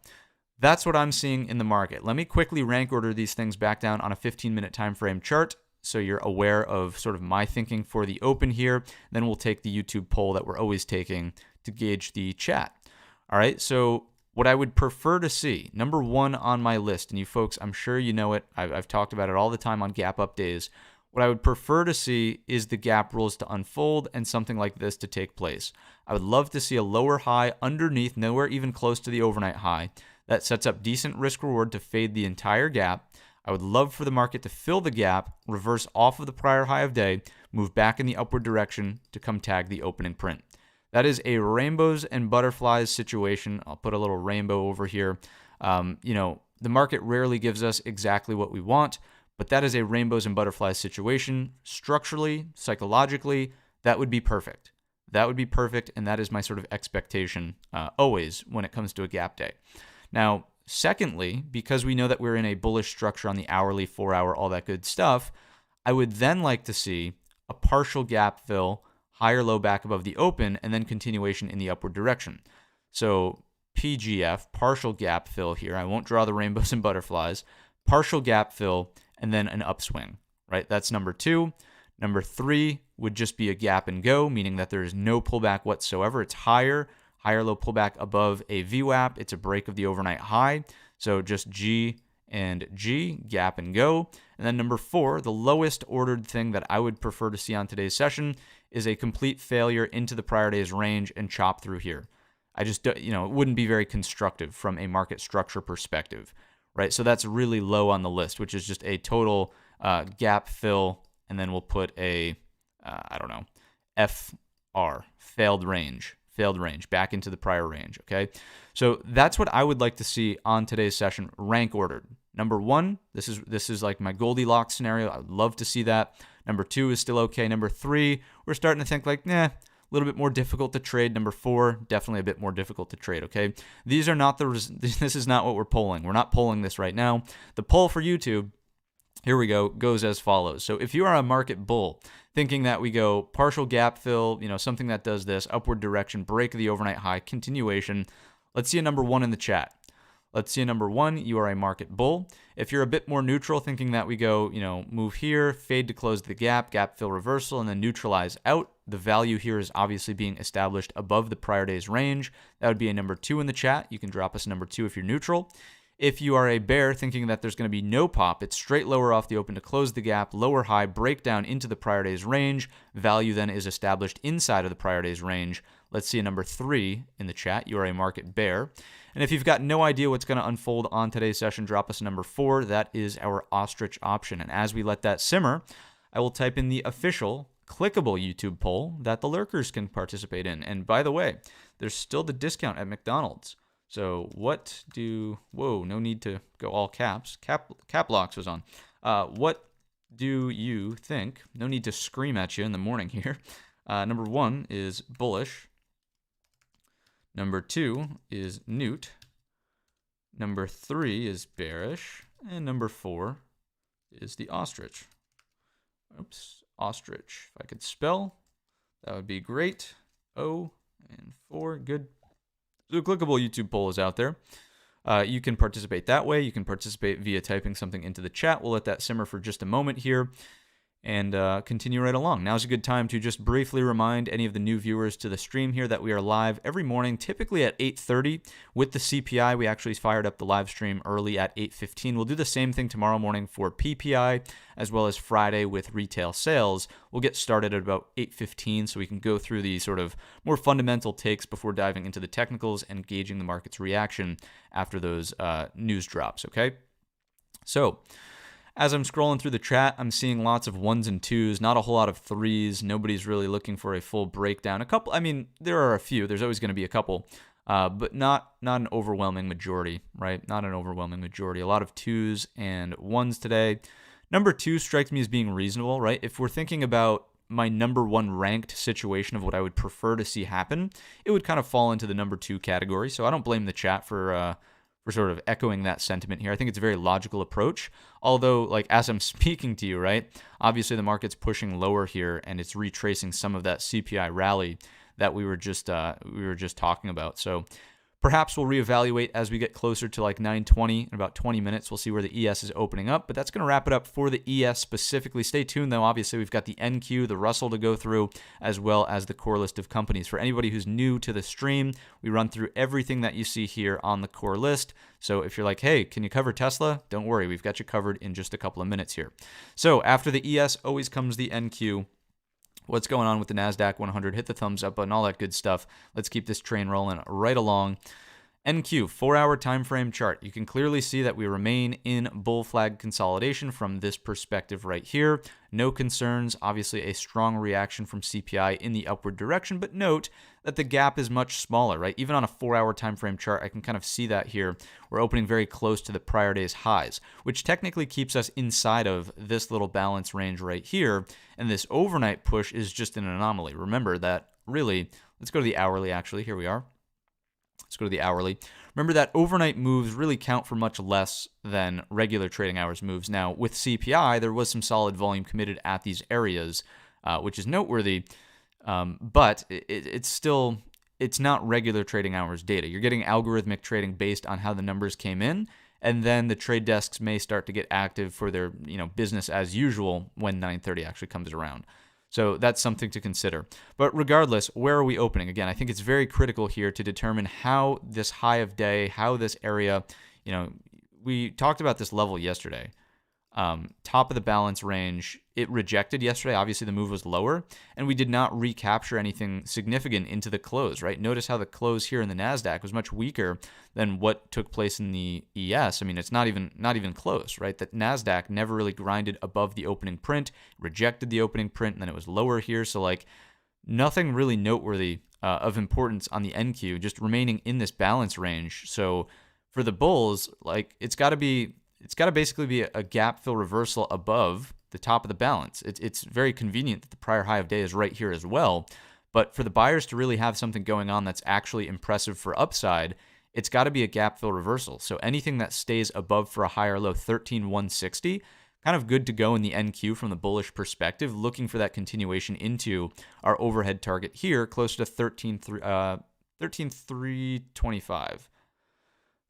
that's what I'm seeing in the market. Let me quickly rank order these things back down on a 15-minute time frame chart, so you're aware of sort of my thinking for the open here. Then we'll take the YouTube poll that we're always taking to gauge the chat. All right, so what I would prefer to see, number one on my list, and you folks, I'm sure you know it, I've talked about it all the time on gap up days. What I would prefer to see is the gap rules to unfold and something like this to take place. I would love to see a lower high underneath, nowhere even close to the overnight high, that sets up decent risk reward to fade the entire gap. I would love for the market to fill the gap, reverse off of the prior high of day, move back in the upward direction to come tag the opening print. That is a rainbows and butterflies situation. I'll put a little rainbow over here. The market rarely gives us exactly what we want, but that is a rainbows and butterflies situation. Structurally, psychologically, that would be perfect. That would be perfect, and that is my sort of expectation always when it comes to a gap day. Now, secondly, because we know that we're in a bullish structure on the hourly, 4-hour, all that good stuff, I would then like to see a partial gap fill, higher low back above the open, and then continuation in the upward direction. So PGF, partial gap fill here. I won't draw the rainbows and butterflies. Partial gap fill, and then an upswing, right? That's number 2. Number 3 would just be a gap and go, meaning that there is no pullback whatsoever. It's higher low pullback above a VWAP. It's a break of the overnight high. So just G and G, gap and go. And then number 4, the lowest ordered thing that I would prefer to see on today's session is a complete failure into the prior day's range and chop through here. I just, it wouldn't be very constructive from a market structure perspective, right? So that's really low on the list, which is just a total gap fill, and then we'll put a, FR, failed range, back into the prior range, okay? So that's what I would like to see on today's session, rank ordered. Number 1, this is like my Goldilocks scenario. I would love to see that. Number 2 is still okay. Number 3, we're starting to think like, little bit more difficult to trade. Number 4, definitely a bit more difficult to trade, okay? These are not this is not what we're polling. We're not polling this right now. The poll for YouTube, here we go, goes as follows. So if you are a market bull, thinking that we go partial gap fill, something that does this, upward direction, break the overnight high, continuation, let's see a number 1 in the chat. Let's see a number 1, you are a market bull. If you're a bit more neutral, thinking that we go, move here, fade to close the gap, gap fill reversal, and then neutralize out. The value here is obviously being established above the prior day's range. That would be a number 2 in the chat. You can drop us a number 2 if you're neutral. If you are a bear, thinking that there's going to be no pop, it's straight lower off the open to close the gap, lower high, breakdown into the prior day's range. Value then is established inside of the prior day's range. Let's see a number 3 in the chat. You are a market bear. And if you've got no idea what's going to unfold on today's session, drop us a number 4. That is our ostrich option. And as we let that simmer, I will type in the official clickable YouTube poll that the lurkers can participate in. And by the way, there's still the discount at McDonald's. So whoa, no need to go all caps. Cap locks was on. What do you think? No need to scream at you in the morning here. Number 1 is bullish. Number 2 is newt. Number 3 is bearish. And number 4 is the ostrich. Oops, ostrich. If I could spell, that would be great. O and 4, good. The clickable YouTube poll is out there. You can participate that way. You can participate via typing something into the chat. We'll let that simmer for just a moment here and continue right along. Now's a good time to just briefly remind any of the new viewers to the stream here that we are live every morning, typically at 8:30. With the CPI, we actually fired up the live stream early at 8:15. We'll do the same thing tomorrow morning for PPI, as well as Friday with retail sales. We'll get started at about 8:15 so we can go through the sort of more fundamental takes before diving into the technicals and gauging the market's reaction after those news drops, okay? So, as I'm scrolling through the chat, I'm seeing lots of 1s and 2s, not a whole lot of 3s. Nobody's really looking for a full breakdown. There are a few. There's always going to be a couple, but not an overwhelming majority, right? Not an overwhelming majority. A lot of 2s and 1s today. Number 2 strikes me as being reasonable, right? If we're thinking about my number 1 ranked situation of what I would prefer to see happen, it would kind of fall into the number 2 category. So I don't blame the chat for sort of echoing that sentiment here. I think it's a very logical approach. Although, like, as I'm speaking to you, right, obviously the market's pushing lower here and it's retracing some of that CPI rally that we were just talking about. So perhaps we'll reevaluate as we get closer to like 9:20 in about 20 minutes. We'll see where the ES is opening up, but that's going to wrap it up for the ES specifically. Stay tuned though. Obviously, we've got the NQ, the Russell to go through, as well as the core list of companies. For anybody who's new to the stream, we run through everything that you see here on the core list. So if you're like, hey, can you cover Tesla? Don't worry, we've got you covered in just a couple of minutes here. So after the ES, always comes the NQ. What's going on with the NASDAQ 100? Hit the thumbs up button, all that good stuff. Let's keep this train rolling right along. NQ, 4-hour time frame chart. You can clearly see that we remain in bull flag consolidation from this perspective right here. No concerns. Obviously, a strong reaction from CPI in the upward direction, but note that the gap is much smaller, right? Even on a 4-hour time frame chart, I can kind of see that here. We're opening very close to the prior day's highs, which technically keeps us inside of this little balance range right here. And this overnight push is just an anomaly. Remember that really, let's go to the hourly actually. Here we are. Let's go to the hourly. Remember that overnight moves really count for much less than regular trading hours moves. Now, with CPI, there was some solid volume committed at these areas, which is noteworthy, but it's not regular trading hours data. You're getting algorithmic trading based on how the numbers came in, and then the trade desks may start to get active for their business as usual when 9:30 actually comes around. So that's something to consider. But regardless, where are we opening? Again, I think it's very critical here to determine how this high of day, how this area, we talked about this level yesterday. Top of the balance range, it rejected yesterday. Obviously, the move was lower, and we did not recapture anything significant into the close, right? Notice how the close here in the NASDAQ was much weaker than what took place in the ES. I mean, it's not even close, right? That NASDAQ never really grinded above the opening print, rejected the opening print, and then it was lower here. So, like, nothing really noteworthy of importance on the NQ, just remaining in this balance range. So, for the bulls, like, it's got to basically be a gap fill reversal above the top of the balance. It's very convenient that the prior high of day is right here as well. But for the buyers to really have something going on that's actually impressive for upside, it's got to be a gap fill reversal. So anything that stays above for a higher low 13,160, kind of good to go in the NQ from the bullish perspective, looking for that continuation into our overhead target here, close to 13,325.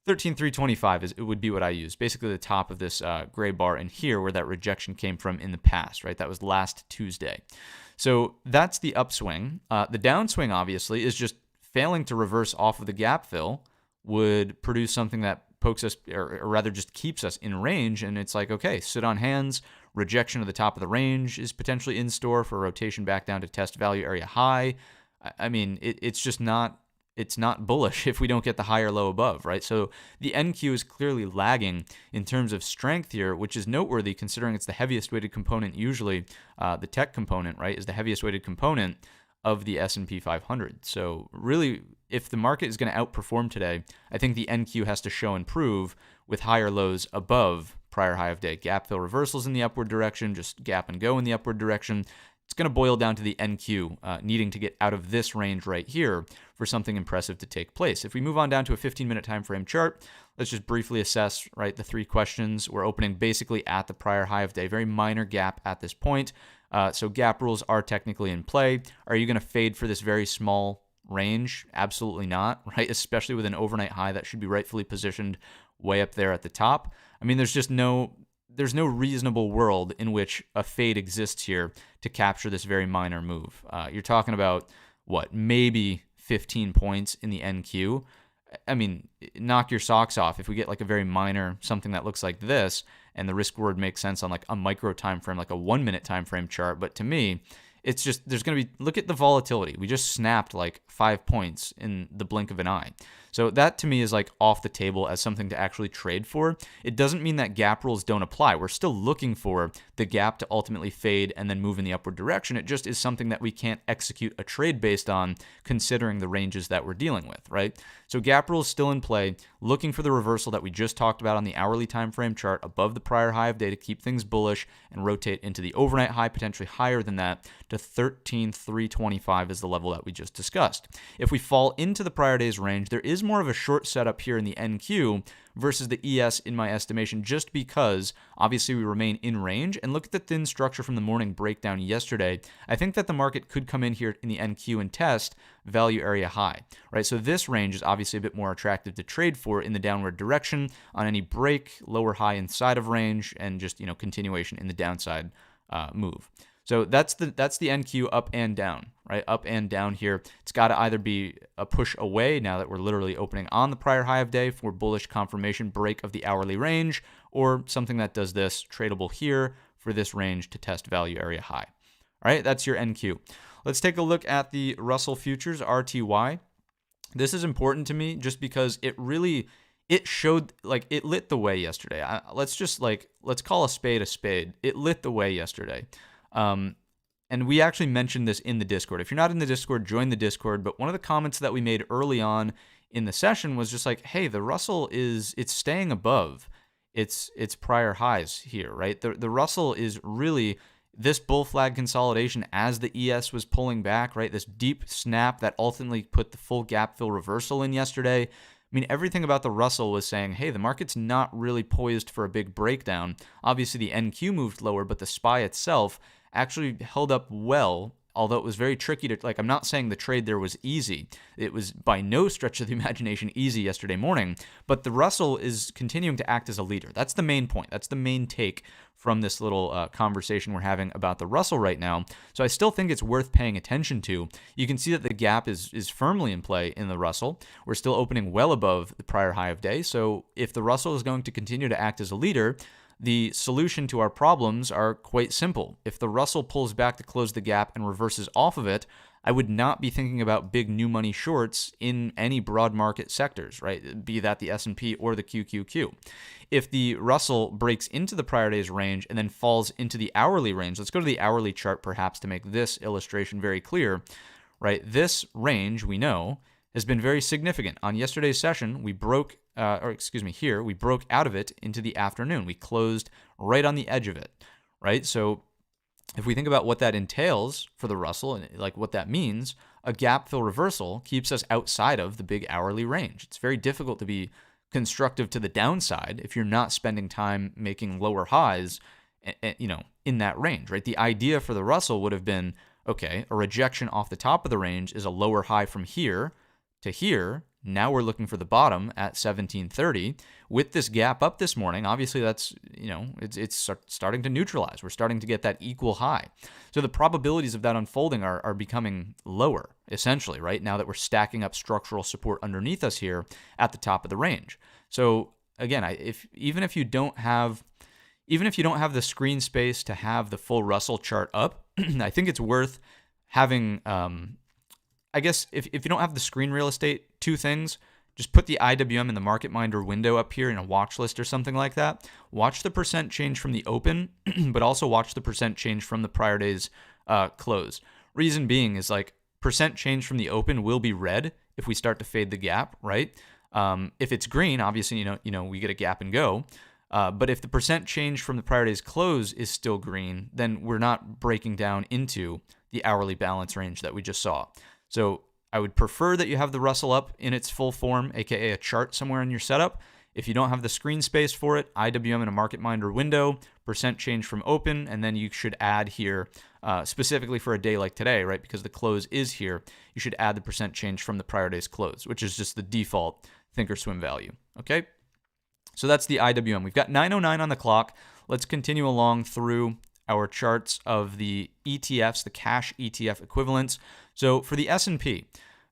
13,325 it would be what I use. Basically the top of this gray bar in here where that rejection came from in the past, right? That was last Tuesday. So that's the upswing. The downswing, obviously, is just failing to reverse off of the gap fill would produce something that pokes us, or rather just keeps us in range. And it's like, okay, sit on hands. Rejection of the top of the range is potentially in store for a rotation back down to test value area high. I mean, it's just not, it's not bullish if we don't get the higher low above, right? So the NQ is clearly lagging in terms of strength here, which is noteworthy considering it's the heaviest weighted component usually. The tech component, right, is the heaviest weighted component of the S&P 500. So really, if the market is going to outperform today, I think the NQ has to show and prove with higher lows above prior high of day. Gap fill reversals in the upward direction, just gap and go in the upward direction. It's going to boil down to the NQ needing to get out of this range right here for something impressive to take place. If we move on down to a 15-minute time frame chart, let's just briefly assess, right, the three questions. We're opening basically at the prior high of day, very minor gap at this point. So gap rules are technically in play. Are you going to fade for this very small range? Absolutely not, right? Especially with an overnight high that should be rightfully positioned way up there at the top. I mean, there's no reasonable world in which a fade exists here to capture this very minor move. You're talking about, what, maybe 15 points in the NQ. I mean, knock your socks off if we get like a very minor, something that looks like this, and the risk reward makes sense on like a micro time frame, like a 1 minute time frame chart. But to me, it's just, there's going to be, look at the volatility. We just snapped like 5 points in the blink of an eye. So that to me is like off the table as something to actually trade for. It doesn't mean that gap rules don't apply. We're still looking for the gap to ultimately fade and then move in the upward direction. It just is something that we can't execute a trade based on considering the ranges that we're dealing with, right? So gap rules still in play, looking for the reversal that we just talked about on the hourly time frame chart above the prior high of day to keep things bullish and rotate into the overnight high, potentially higher than that, to 13,325 is the level that we just discussed. If we fall into the prior day's range, there is more of a short setup here in the NQ versus the ES in my estimation, just because obviously we remain in range. And look at the thin structure from the morning breakdown yesterday. I think that the market could come in here in the NQ and test value area high, right? So this range is obviously a bit more attractive to trade for in the downward direction on any break, lower high inside of range, and just, continuation in the downside move. So that's the NQ up and down, right? Up and down here. It's got to either be a push away now that we're literally opening on the prior high of day for bullish confirmation break of the hourly range, or something that does this tradable here for this range to test value area high. All right, that's your NQ. Let's take a look at the Russell Futures, RTY. This is important to me just because it showed, like, it lit the way yesterday. Let's call a spade a spade. It lit the way yesterday. And we actually mentioned this in the Discord. If you're not in the Discord, join the Discord. But one of the comments that we made early on in the session was just like, hey, the Russell it's staying above its prior highs here, right? The Russell is really this bull flag consolidation as the ES was pulling back, right? This deep snap that ultimately put the full gap fill reversal in yesterday. I mean, everything about the Russell was saying, hey, the market's not really poised for a big breakdown. Obviously, the NQ moved lower, but the SPY itself actually held up well, although it was very tricky to, I'm not saying the trade there was easy. It was by no stretch of the imagination easy yesterday morning, but the Russell is continuing to act as a leader. That's the main point. That's the main take from this little conversation we're having about the Russell right now. So I still think it's worth paying attention to. You can see that the gap is firmly in play in the Russell. We're still opening well above the prior high of day. So if the Russell is going to continue to act as a leader, the solution to our problems are quite simple. If the Russell pulls back to close the gap and reverses off of it, I would not be thinking about big new money shorts in any broad market sectors, right? Be that the S&P or the QQQ. If the Russell breaks into the prior day's range and then falls into the hourly range, let's go to the hourly chart perhaps to make this illustration very clear, right? This range, we know, has been very significant. On yesterday's session, we broke out of it into the afternoon. We closed right on the edge of it, right? So if we think about what that entails for the Russell and like what that means, a gap fill reversal keeps us outside of the big hourly range. It's very difficult to be constructive to the downside if you're not spending time making lower highs, in that range, right? The idea for the Russell would have been, okay, a rejection off the top of the range is a lower high from here to here. Now we're looking for the bottom at 1730. With this gap up this morning, obviously that's, it's starting to neutralize. We're starting to get that equal high. So the probabilities of that unfolding are becoming lower, essentially, right? Now that we're stacking up structural support underneath us here at the top of the range. So again, even if you don't have the screen space to have the full Russell chart up, I think it's worth having, I guess if you don't have the screen real estate, two things. Just put the IWM in the Market Minder window up here in a watch list or something like that. Watch the percent change from the open, but also watch the percent change from the prior day's close. Reason being is like percent change from the open will be red if we start to fade the gap, right? If it's green, obviously, we get a gap and go. But if the percent change from the prior day's close is still green, then we're not breaking down into the hourly balance range that we just saw. So I would prefer that you have the Russell up in its full form, aka a chart somewhere in your setup. If you don't have the screen space for it, IWM in a Market Minder window, percent change from open, and then you should add here, specifically for a day like today, right? Because the close is here, you should add the percent change from the prior day's close, which is just the default thinkorswim value, okay? So that's the IWM. We've got 9:09 on the clock. Let's continue along through our charts of the ETFs, the cash ETF equivalents. So for the S&P,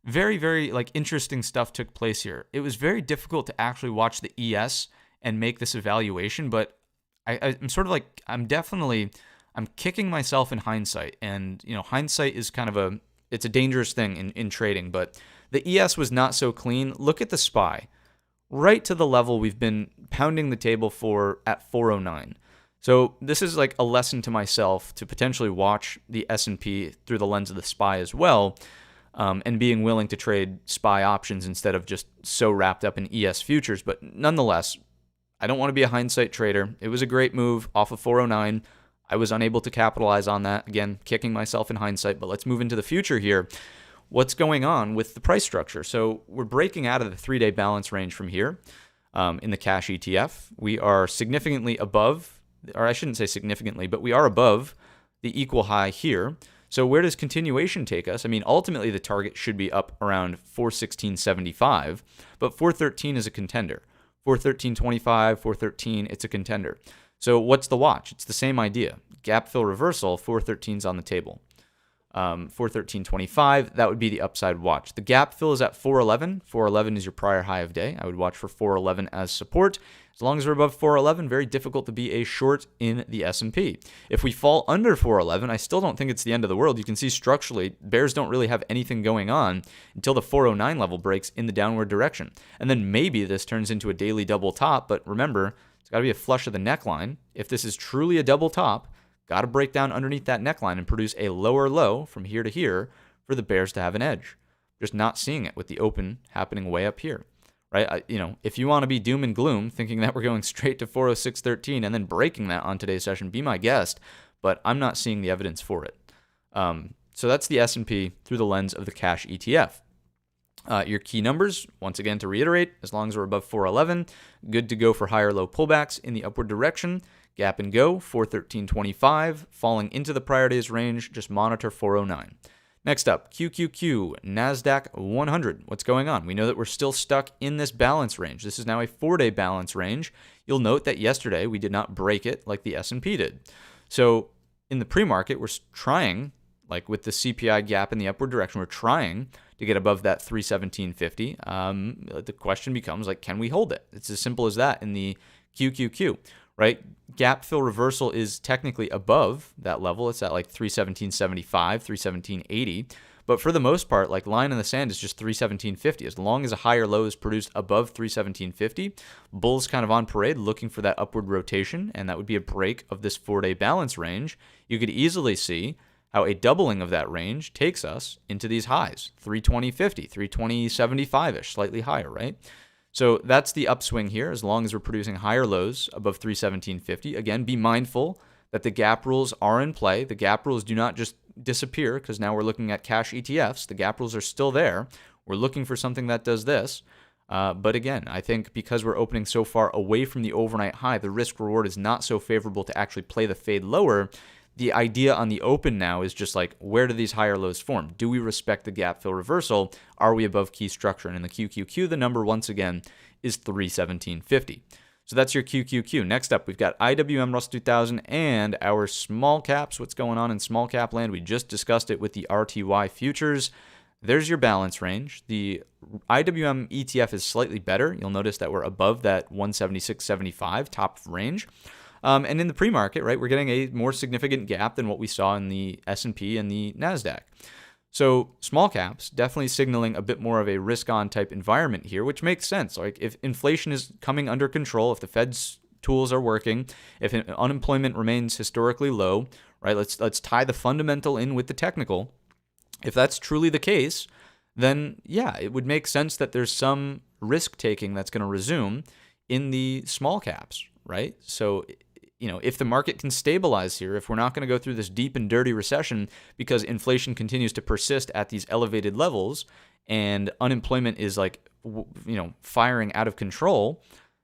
very, very interesting stuff took place here. It was very difficult to actually watch the ES and make this evaluation, but I'm sort of I'm kicking myself in hindsight. And, hindsight is kind of it's a dangerous thing in trading, but the ES was not so clean. Look at the SPY, right to the level we've been pounding the table for at 409. So this is like a lesson to myself to potentially watch the S&P through the lens of the SPY as well, and being willing to trade SPY options instead of just so wrapped up in ES futures. But nonetheless, I don't want to be a hindsight trader. It was a great move off of 409. I was unable to capitalize on that. Again, kicking myself in hindsight, but let's move into the future here. What's going on with the price structure? So we're breaking out of the 3-day balance range from here in the cash ETF. We are significantly above, or I shouldn't say significantly, but we are above the equal high here. So where does continuation take us? I mean, ultimately the target should be up around 416.75, but 413 is a contender. 413.25, 413, it's a contender. So what's the watch? It's the same idea. Gap fill reversal, 413's on the table. 413.25, that would be the upside watch. The gap fill is at 411. 411 is your prior high of day. I would watch for 411 as support. As long as we're above 411, very difficult to be a short in the S&P. If we fall under 411, I still don't think it's the end of the world. You can see structurally, bears don't really have anything going on until the 409 level breaks in the downward direction. And then maybe this turns into a daily double top, but remember, it's got to be a flush of the neckline. If this is truly a double top, got to break down underneath that neckline and produce a lower low from here to here for the bears to have an edge. Just not seeing it with the open happening way up here, right? If you want to be doom and gloom, thinking that we're going straight to 406.13 and then breaking that on today's session, be my guest, but I'm not seeing the evidence for it. So that's the S&P through the lens of the cash ETF. Your key numbers, once again to reiterate, as long as we're above 411, good to go for higher low pullbacks in the upward direction. Gap and go, 413.25, falling into the prior day's range, just monitor 409. Next up, QQQ, NASDAQ 100. What's going on? We know that we're still stuck in this balance range. This is now a 4-day balance range. You'll note that yesterday we did not break it like the S&P did. So in the pre-market, we're trying, like with the CPI gap in the upward direction, we're trying to get above that 317.50. The question becomes, can we hold it? It's as simple as that in the QQQ. Right? Gap fill reversal is technically above that level. It's at 317.75, 317.80. But for the most part, line in the sand is just 317.50. As long as a higher low is produced above 317.50, bulls kind of on parade looking for that upward rotation, and that would be a break of this 4-day balance range. You could easily see how a doubling of that range takes us into these highs, 320.50, 320.75-ish, slightly higher, right? So that's the upswing here, as long as we're producing higher lows above 317.50. Again, be mindful that the gap rules are in play. The gap rules do not just disappear because now we're looking at cash ETFs. The gap rules are still there. We're looking for something that does this. But again, I think because we're opening so far away from the overnight high, the risk reward is not so favorable to actually play the fade lower. The idea on the open now is just like, where do these higher lows form? Do we respect the gap fill reversal? Are we above key structure? And in the QQQ, the number once again is 317.50. So that's your QQQ. Next up, we've got IWM Russell 2000 and our small caps. What's going on in small cap land? We just discussed it with the RTY futures. There's your balance range. The IWM ETF is slightly better. You'll notice that we're above that 176.75 top of range. And in the pre-market, right, we're getting a more significant gap than what we saw in the S&P and the NASDAQ. So small caps definitely signaling a bit more of a risk-on type environment here, which makes sense. Like if inflation is coming under control, if the Fed's tools are working, if unemployment remains historically low, right, let's tie the fundamental in with the technical. If that's truly the case, then yeah, it would make sense that there's some risk taking that's going to resume in the small caps, right? So, if the market can stabilize here, if we're not going to go through this deep and dirty recession because inflation continues to persist at these elevated levels and unemployment is firing out of control,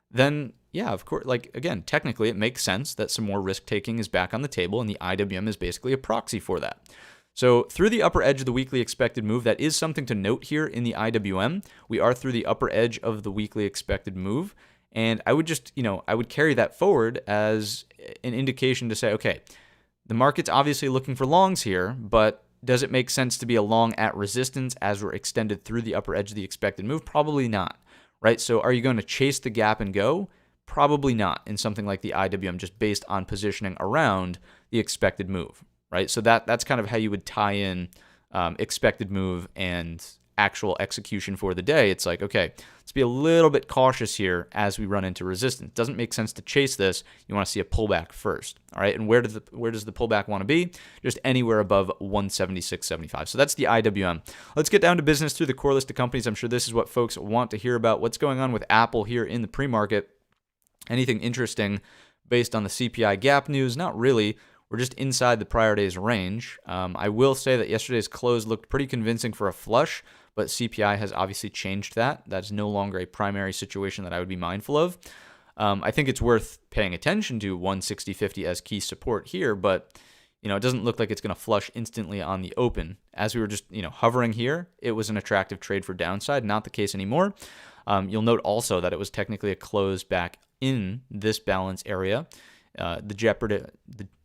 then yeah, of course, again, technically it makes sense that some more risk taking is back on the table and the IWM is basically a proxy for that. So through the upper edge of the weekly expected move, that is something to note here in the IWM. We are through the upper edge of the weekly expected move. And I would just, I would carry that forward as an indication to say, okay, the market's obviously looking for longs here, but does it make sense to be a long at resistance as we're extended through the upper edge of the expected move? Probably not, right? So are you going to chase the gap and go? Probably not in something like the IWM, just based on positioning around the expected move, right? So that's kind of how you would tie in expected move and actual execution for the day. It's like, okay, let's be a little bit cautious here as we run into resistance. It doesn't make sense to chase this. You want to see a pullback first, all right? And where does the pullback want to be? Just anywhere above 176.75. So that's the IWM. Let's get down to business through the core list of companies. I'm sure this is what folks want to hear about. What's going on with Apple here in the pre-market? Anything interesting based on the CPI gap news? Not really. We're just inside the prior day's range. I will say that yesterday's close looked pretty convincing for a flush, but CPI has obviously changed that. That's no longer a primary situation that I would be mindful of. I think it's worth paying attention to 160.50 as key support here, but it doesn't look like it's going to flush instantly on the open. As we were just hovering here, it was an attractive trade for downside. Not the case anymore. You'll note also that it was technically a close back in this balance area. The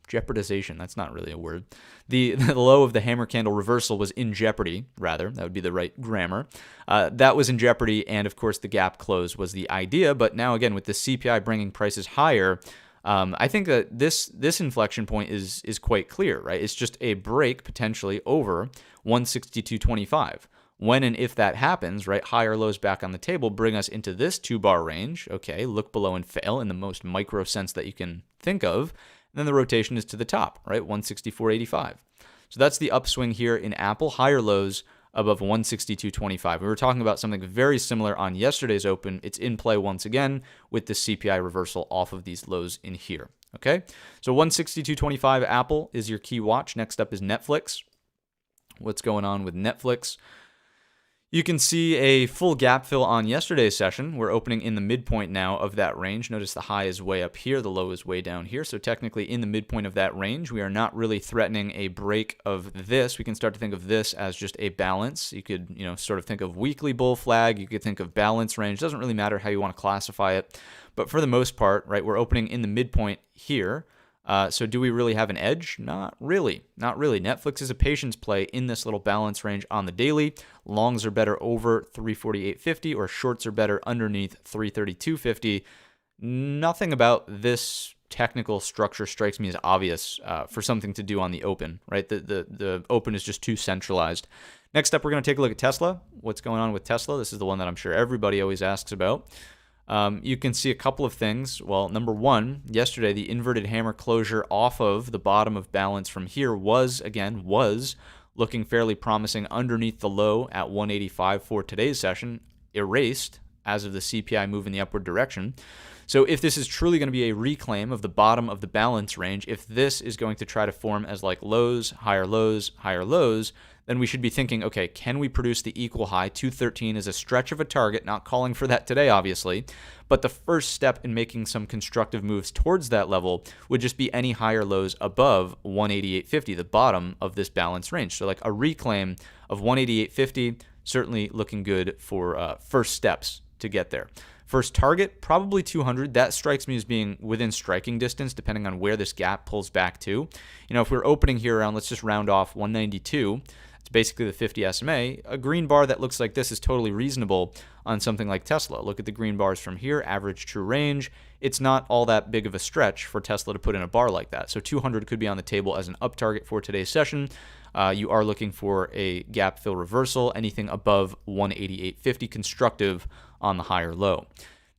jeopardization, that's not really a word. The low of the hammer candle reversal was in jeopardy, rather. That would be the right grammar. That was in jeopardy, and of course the gap close was the idea. But now again, with the CPI bringing prices higher, I think that this inflection point is quite clear, right? It's just a break potentially over 162.25. When and if that happens, right, higher lows back on the table bring us into this 2-bar range. Okay, look below and fail in the most micro sense that you can think of. And then the rotation is to the top, right, 164.85. So that's the upswing here in Apple, higher lows above 162.25. We were talking about something very similar on yesterday's open. It's in play once again with the CPI reversal off of these lows in here. Okay, so 162.25 Apple is your key watch. Next up is Netflix. What's going on with Netflix? You can see a full gap fill on yesterday's session. We're opening in the midpoint now of that range. Notice the high is way up here, the low is way down here. So technically in the midpoint of that range, we are not really threatening a break of this. We can start to think of this as just a balance. You could, sort of think of weekly bull flag. You could think of balance range. Doesn't really matter how you want to classify it. But for the most part, right, we're opening in the midpoint here. So do we really have an edge? Not really. Not really. Netflix is a patience play in this little balance range on the daily. Longs are better over 348.50 or shorts are better underneath 332.50. Nothing about this technical structure strikes me as obvious for something to do on the open, right? The open is just too centralized. Next up, we're going to take a look at Tesla. What's going on with Tesla? This is the one that I'm sure everybody always asks about. You can see a couple of things. Well, number one, yesterday the inverted hammer closure off of the bottom of balance from here was looking fairly promising underneath the low at 185 for today's session, erased as of the CPI move in the upward direction. So if this is truly going to be a reclaim of the bottom of the balance range, if this is going to try to form as like lows, higher lows, then we should be thinking, okay, can we produce the equal high? 213 is a stretch of a target, not calling for that today, obviously. But the first step in making some constructive moves towards that level would just be any higher lows above 188.50, the bottom of this balance range. So like a reclaim of 188.50, certainly looking good for first steps to get there. First target, probably 200. That strikes me as being within striking distance, depending on where this gap pulls back to. You know, if we're opening here around, let's just round off 192. It's basically the 50 SMA. A green bar that looks like this is totally reasonable on something like Tesla. Look at the green bars from here, average true range. It's not all that big of a stretch for Tesla to put in a bar like that. So 200 could be on the table as an up target for today's session. You are looking for a gap fill reversal, anything above 188.50 constructive on the higher low.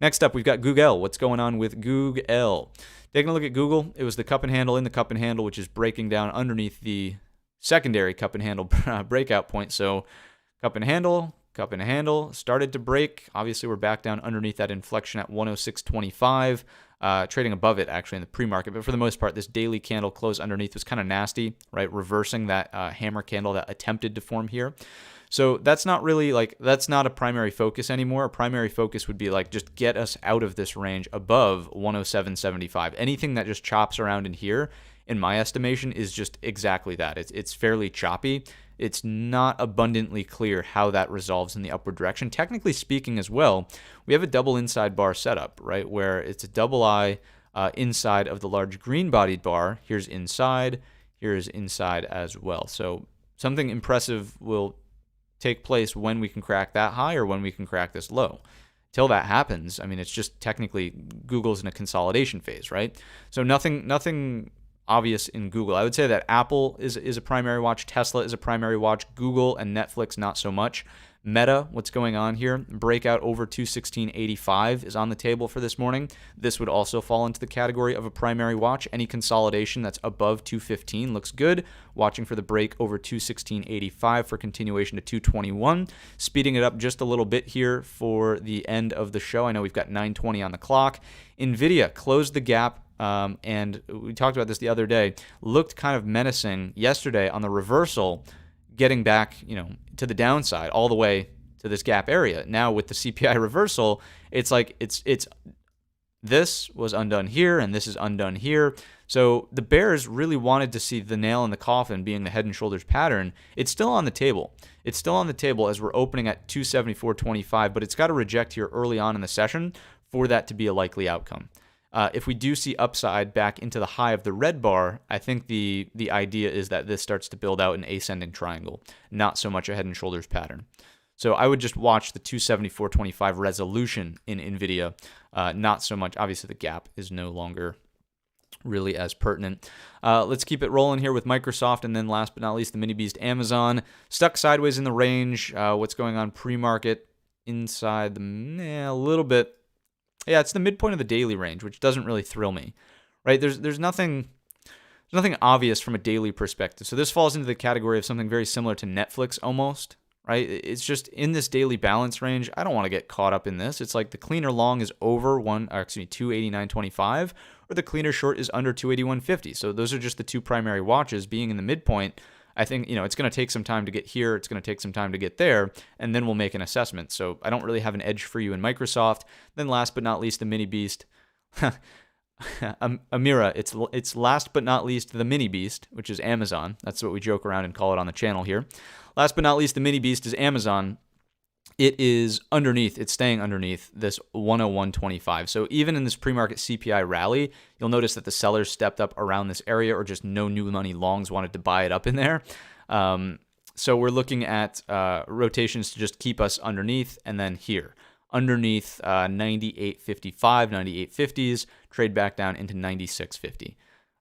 Next up, we've got Google. What's going on with Google? Taking a look at Google, it was the cup and handle in the cup and handle, which is breaking down underneath the secondary cup and handle breakout point. So cup and handle started to break. Obviously, we're back down underneath that inflection at 106.25. Trading above it actually in the pre-market, but for the most part, this daily candle close underneath was kind of nasty, right? Reversing that hammer candle that attempted to form here. So that's not really that's not a primary focus anymore. A primary focus would be like just get us out of this range above 107.75. Anything that just chops around in here, in my estimation, is just exactly that. It's fairly choppy. It's not abundantly clear how that resolves in the upward direction. Technically speaking as well, we have a double inside bar setup, right, where it's a double I inside of the large green-bodied bar. Here's inside as well. So something impressive will take place when we can crack that high or when we can crack this low. Till that happens, I mean, it's just technically Google's in a consolidation phase, right? So nothing obvious in Google. I would say that Apple is a primary watch, Tesla is a primary watch, Google and Netflix not so much. Meta, what's going on here? Breakout over 216.85 is on the table for this morning. This would also fall into the category of a primary watch. Any consolidation that's above 215 looks good. Watching for the break over 216.85 for continuation to 221. Speeding it up just a little bit here for the end of the show. I know we've got 9:20 on the clock. NVIDIA closed the gap. And we talked about this the other day, looked kind of menacing yesterday on the reversal, getting back, to the downside all the way to this gap area. Now with the CPI reversal, it's like it's this was undone here and this is undone here. So the bears really wanted to see the nail in the coffin being the head and shoulders pattern. It's still on the table. It's still on the table as we're opening at 274.25, but it's got to reject here early on in the session for that to be a likely outcome. If we do see upside back into the high of the red bar, I think the idea is that this starts to build out an ascending triangle, not so much a head and shoulders pattern. So I would just watch the 274.25 resolution in NVIDIA, not so much. Obviously, the gap is no longer really as pertinent. Let's keep it rolling here with Microsoft, and then last but not least, the mini beast Amazon. Stuck sideways in the range. What's going on pre-market? Inside a little bit. Yeah, it's the midpoint of the daily range, which doesn't really thrill me, right? There's nothing obvious from a daily perspective. So this falls into the category of something very similar to Netflix almost, right? It's just in this daily balance range. I don't want to get caught up in this. It's like the cleaner long is over 289.25, or the cleaner short is under 281.50. So those are just the two primary watches. Being in the midpoint, I think, it's going to take some time to get here. It's going to take some time to get there, and then we'll make an assessment. So I don't really have an edge for you in Microsoft. Then last but not least, the mini beast. Amira, it's last but not least the mini beast, which is Amazon. That's what we joke around and call it on the channel here. Last but not least, the mini beast is Amazon. It is underneath, it's staying underneath this 101.25. So even in this pre-market CPI rally, you'll notice that the sellers stepped up around this area, or just no new money longs wanted to buy it up in there. So we're looking at rotations to just keep us underneath, and then here. Underneath 98.55, 98.50s, trade back down into 96.50.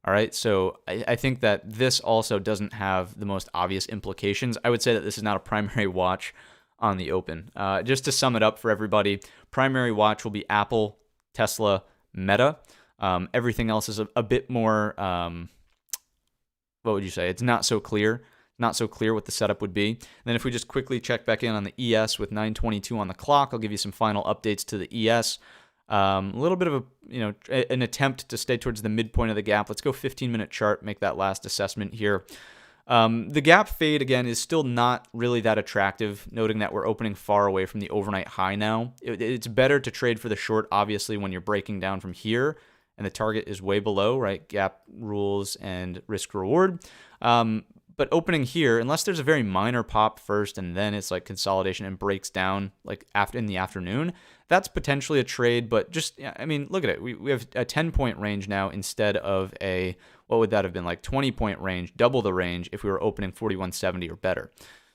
All right, so I think that this also doesn't have the most obvious implications. I would say that this is not a primary watch on the open. Just to sum it up for everybody, primary watch will be Apple, Tesla, Meta. Everything else is a bit more, what would you say? It's not so clear. Not so clear what the setup would be. And then if we just quickly check back in on the ES with 9:22 on the clock, I'll give you some final updates to the ES. A little bit of an attempt to stay towards the midpoint of the gap. Let's go 15-minute chart, make that last assessment here. The gap fade, again, is still not really that attractive, noting that we're opening far away from the overnight high now. It's better to trade for the short, obviously, when you're breaking down from here and the target is way below, right? Gap rules and risk reward. But opening here, unless there's a very minor pop first and then it's like consolidation and breaks down like in the afternoon, that's potentially a trade. But just, I mean, look at it. We have a 10-point range now instead of what would that have been, like 20-point range, double the range if we were opening 4170 or better.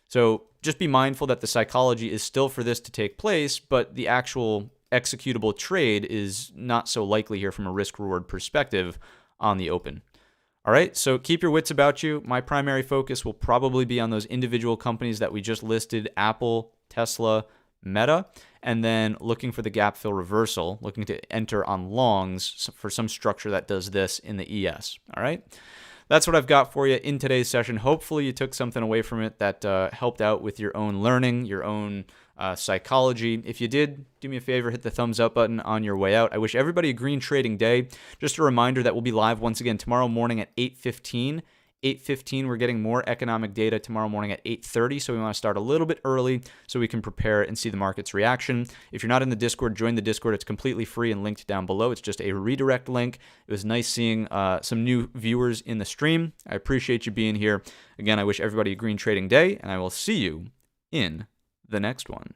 So just be mindful that the psychology is still for this to take place, but the actual executable trade is not so likely here from a risk reward perspective on the open. All right, so keep your wits about you. My primary focus will probably be on those individual companies that we just listed: Apple, Tesla, Meta, and then looking for the gap fill reversal, looking to enter on longs for some structure that does this in the ES. All right, that's what I've got for you in today's session. Hopefully you took something away from it that helped out with your own learning, your own psychology. If you did, do me a favor, hit the thumbs up button on your way out. I wish everybody a green trading day. Just a reminder that we'll be live once again tomorrow morning at 8:15. 8:15, we're getting more economic data tomorrow morning at 8:30, so we want to start a little bit early so we can prepare and see the market's reaction. If you're not in the Discord, join the Discord. It's completely free and linked down below. It's just a redirect link. It was nice seeing some new viewers in the stream. I appreciate you being here. Again, I wish everybody a green trading day, and I will see you in the next one.